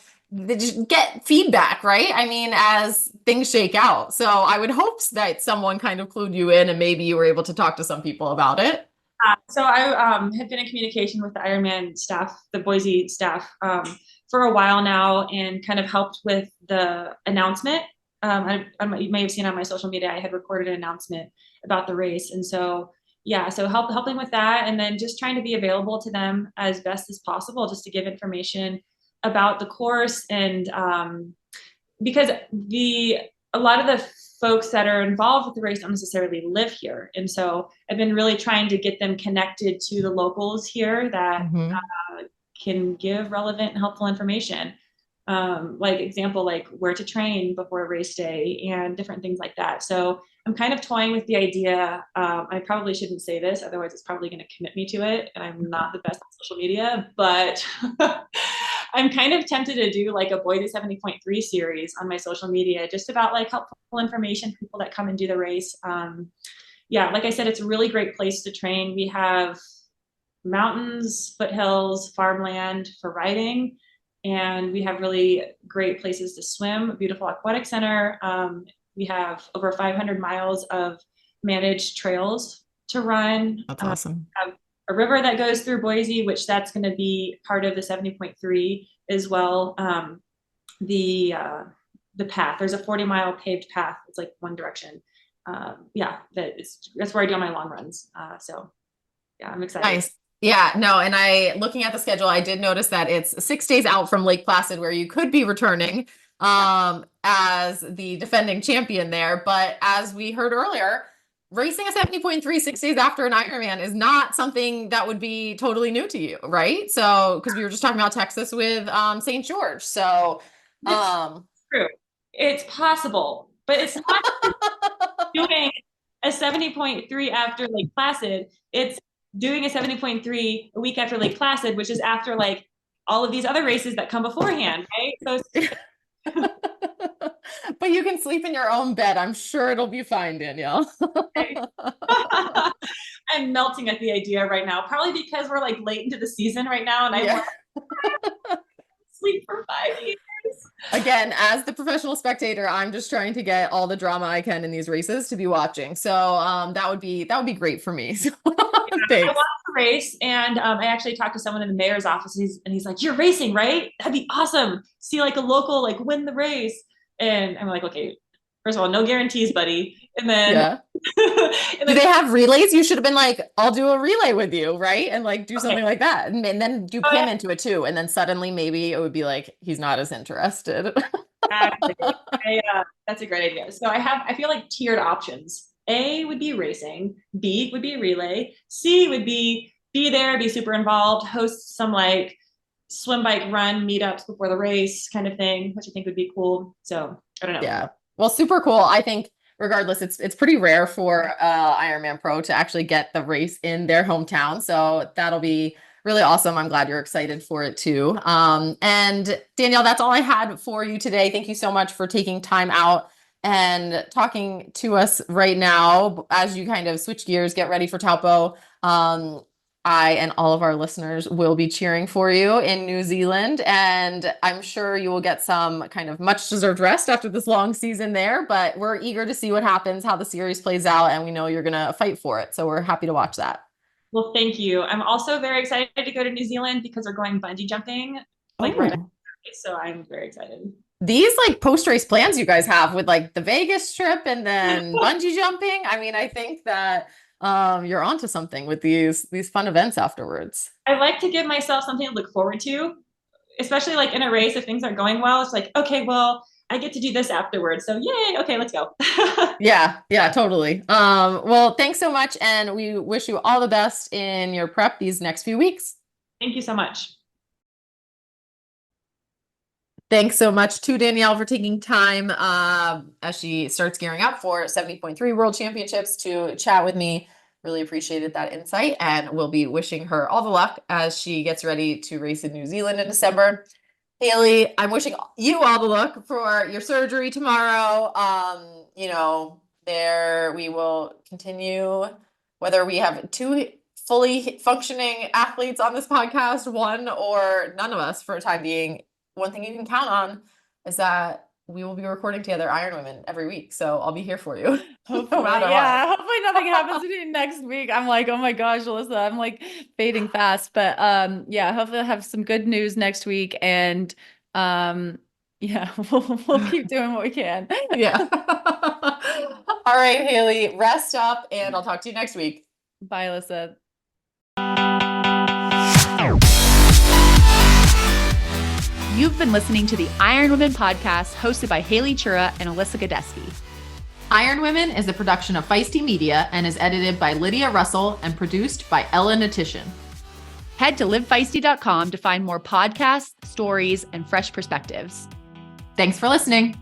just get feedback, right? I mean, as things shake out. So I would hope that someone kind of clued you in and maybe you were able to talk to some people about it. So I have been in communication with the Ironman staff, the Boise staff, for a while now, and kind of helped with the announcement. You may have seen on my social media, I had recorded an announcement about the race, and so yeah, so helping with that, and then just trying to be available to them as best as possible, just to give information about the course, and because a lot of the folks that are involved with the race don't necessarily live here. And so I've been really trying to get them connected to the locals here that can give relevant and helpful information. Like example, like where to train before race day and different things like that. So I'm kind of toying with the idea. I probably shouldn't say this, otherwise it's probably going to commit me to it. And I'm not the best on social media, but I'm kind of tempted to do like a Boy to 70.3 series on my social media, just about like helpful information for people that come and do the race. Yeah, like I said, it's a really great place to train. We have mountains, foothills, farmland for riding, and we have really great places to swim, a beautiful aquatic center. We have over 500 miles of managed trails to run. That's awesome. We have a river that goes through Boise, which that's going to be part of the 70.3 as well. The path, there's a 40-mile paved path. It's like one direction. Yeah, that's where I do all my long runs. So yeah, I'm excited. Nice. Yeah, no, and looking at the schedule, I did notice that it's 6 days out from Lake Placid where you could be returning as the defending champion there. But as we heard earlier, racing a 70.3 6 days after an Ironman is not something that would be totally new to you, right? So, because we were just talking about Texas with St. George. So, it's true. It's possible, but it's not doing a 70.3 after Lake Placid. It's doing a 70.3 a week after Lake Placid, which is after like all of these other races that come beforehand, right? So but you can sleep in your own bed. I'm sure it'll be fine, Danielle. I'm melting at the idea right now, probably because we're like late into the season right now, and I want to sleep for 5 years. Again, as the professional spectator, I'm just trying to get all the drama I can in these races to be watching. So that would be great for me. So, thanks. I watched the race, and I actually talked to someone in the mayor's office, and he's like, "You're racing, right? That'd be awesome. See like a local like win the race." And I'm like, "Okay, first of all, no guarantees, buddy." And then, do they have relays? You should have been like, "I'll do a relay with you," right? And like do something like that, and then do Pam into it too. And then suddenly maybe it would be like he's not as interested. That's a great idea. So I feel like tiered options. A would be racing, B would be relay, C would be there, be super involved, host some like swim, bike, run meetups before the race kind of thing, which I think would be cool. So I don't know. Yeah. Well, super cool. I think regardless, it's pretty rare for Ironman Pro to actually get the race in their hometown. So that'll be really awesome. I'm glad you're excited for it too. And Danielle, that's all I had for you today. Thank you so much for taking time out and talking to us right now as you kind of switch gears, get ready for Taupo. I and all of our listeners will be cheering for you in New Zealand, and I'm sure you will get some kind of much deserved rest after this long season there, but we're eager to see what happens, how the series plays out, and we know you're going to fight for it. So we're happy to watch that. Well, thank you. I'm also very excited to go to New Zealand because we're going bungee jumping right after, so I'm very excited. These like post-race plans you guys have with like the Vegas trip and then bungee jumping. I mean, I think that you're onto something with these fun events afterwards. I like to give myself something to look forward to, especially like in a race. If things aren't going well, it's like, okay, well, I get to do this afterwards. So yay. Okay, let's go. Yeah, totally. Well, thanks so much. And we wish you all the best in your prep these next few weeks. Thank you so much. Thanks so much to Danielle for taking time as she starts gearing up for 70.3 World Championships to chat with me. Really appreciated that insight, and we'll be wishing her all the luck as she gets ready to race in New Zealand in December. Haley, I'm wishing you all the luck for your surgery tomorrow. There we will continue, whether we have two fully functioning athletes on this podcast, one or none of us for a time being. One thing you can count on is that we will be recording together IronWomen every week. So I'll be here for you. Hopefully, hopefully nothing happens to me next week. I'm like, oh my gosh, Alyssa, I'm like fading fast. But hopefully I'll have some good news next week. And we'll keep doing what we can. Yeah. All right, Haley, rest up, and I'll talk to you next week. Bye, Alyssa. You've been listening to the IronWomen podcast hosted by Haley Chura and Alyssa Godesky. IronWomen is a production of Feisty Media and is edited by Lydia Russell and produced by Ella Natishan. Head to livefeisty.com to find more podcasts, stories, and fresh perspectives. Thanks for listening.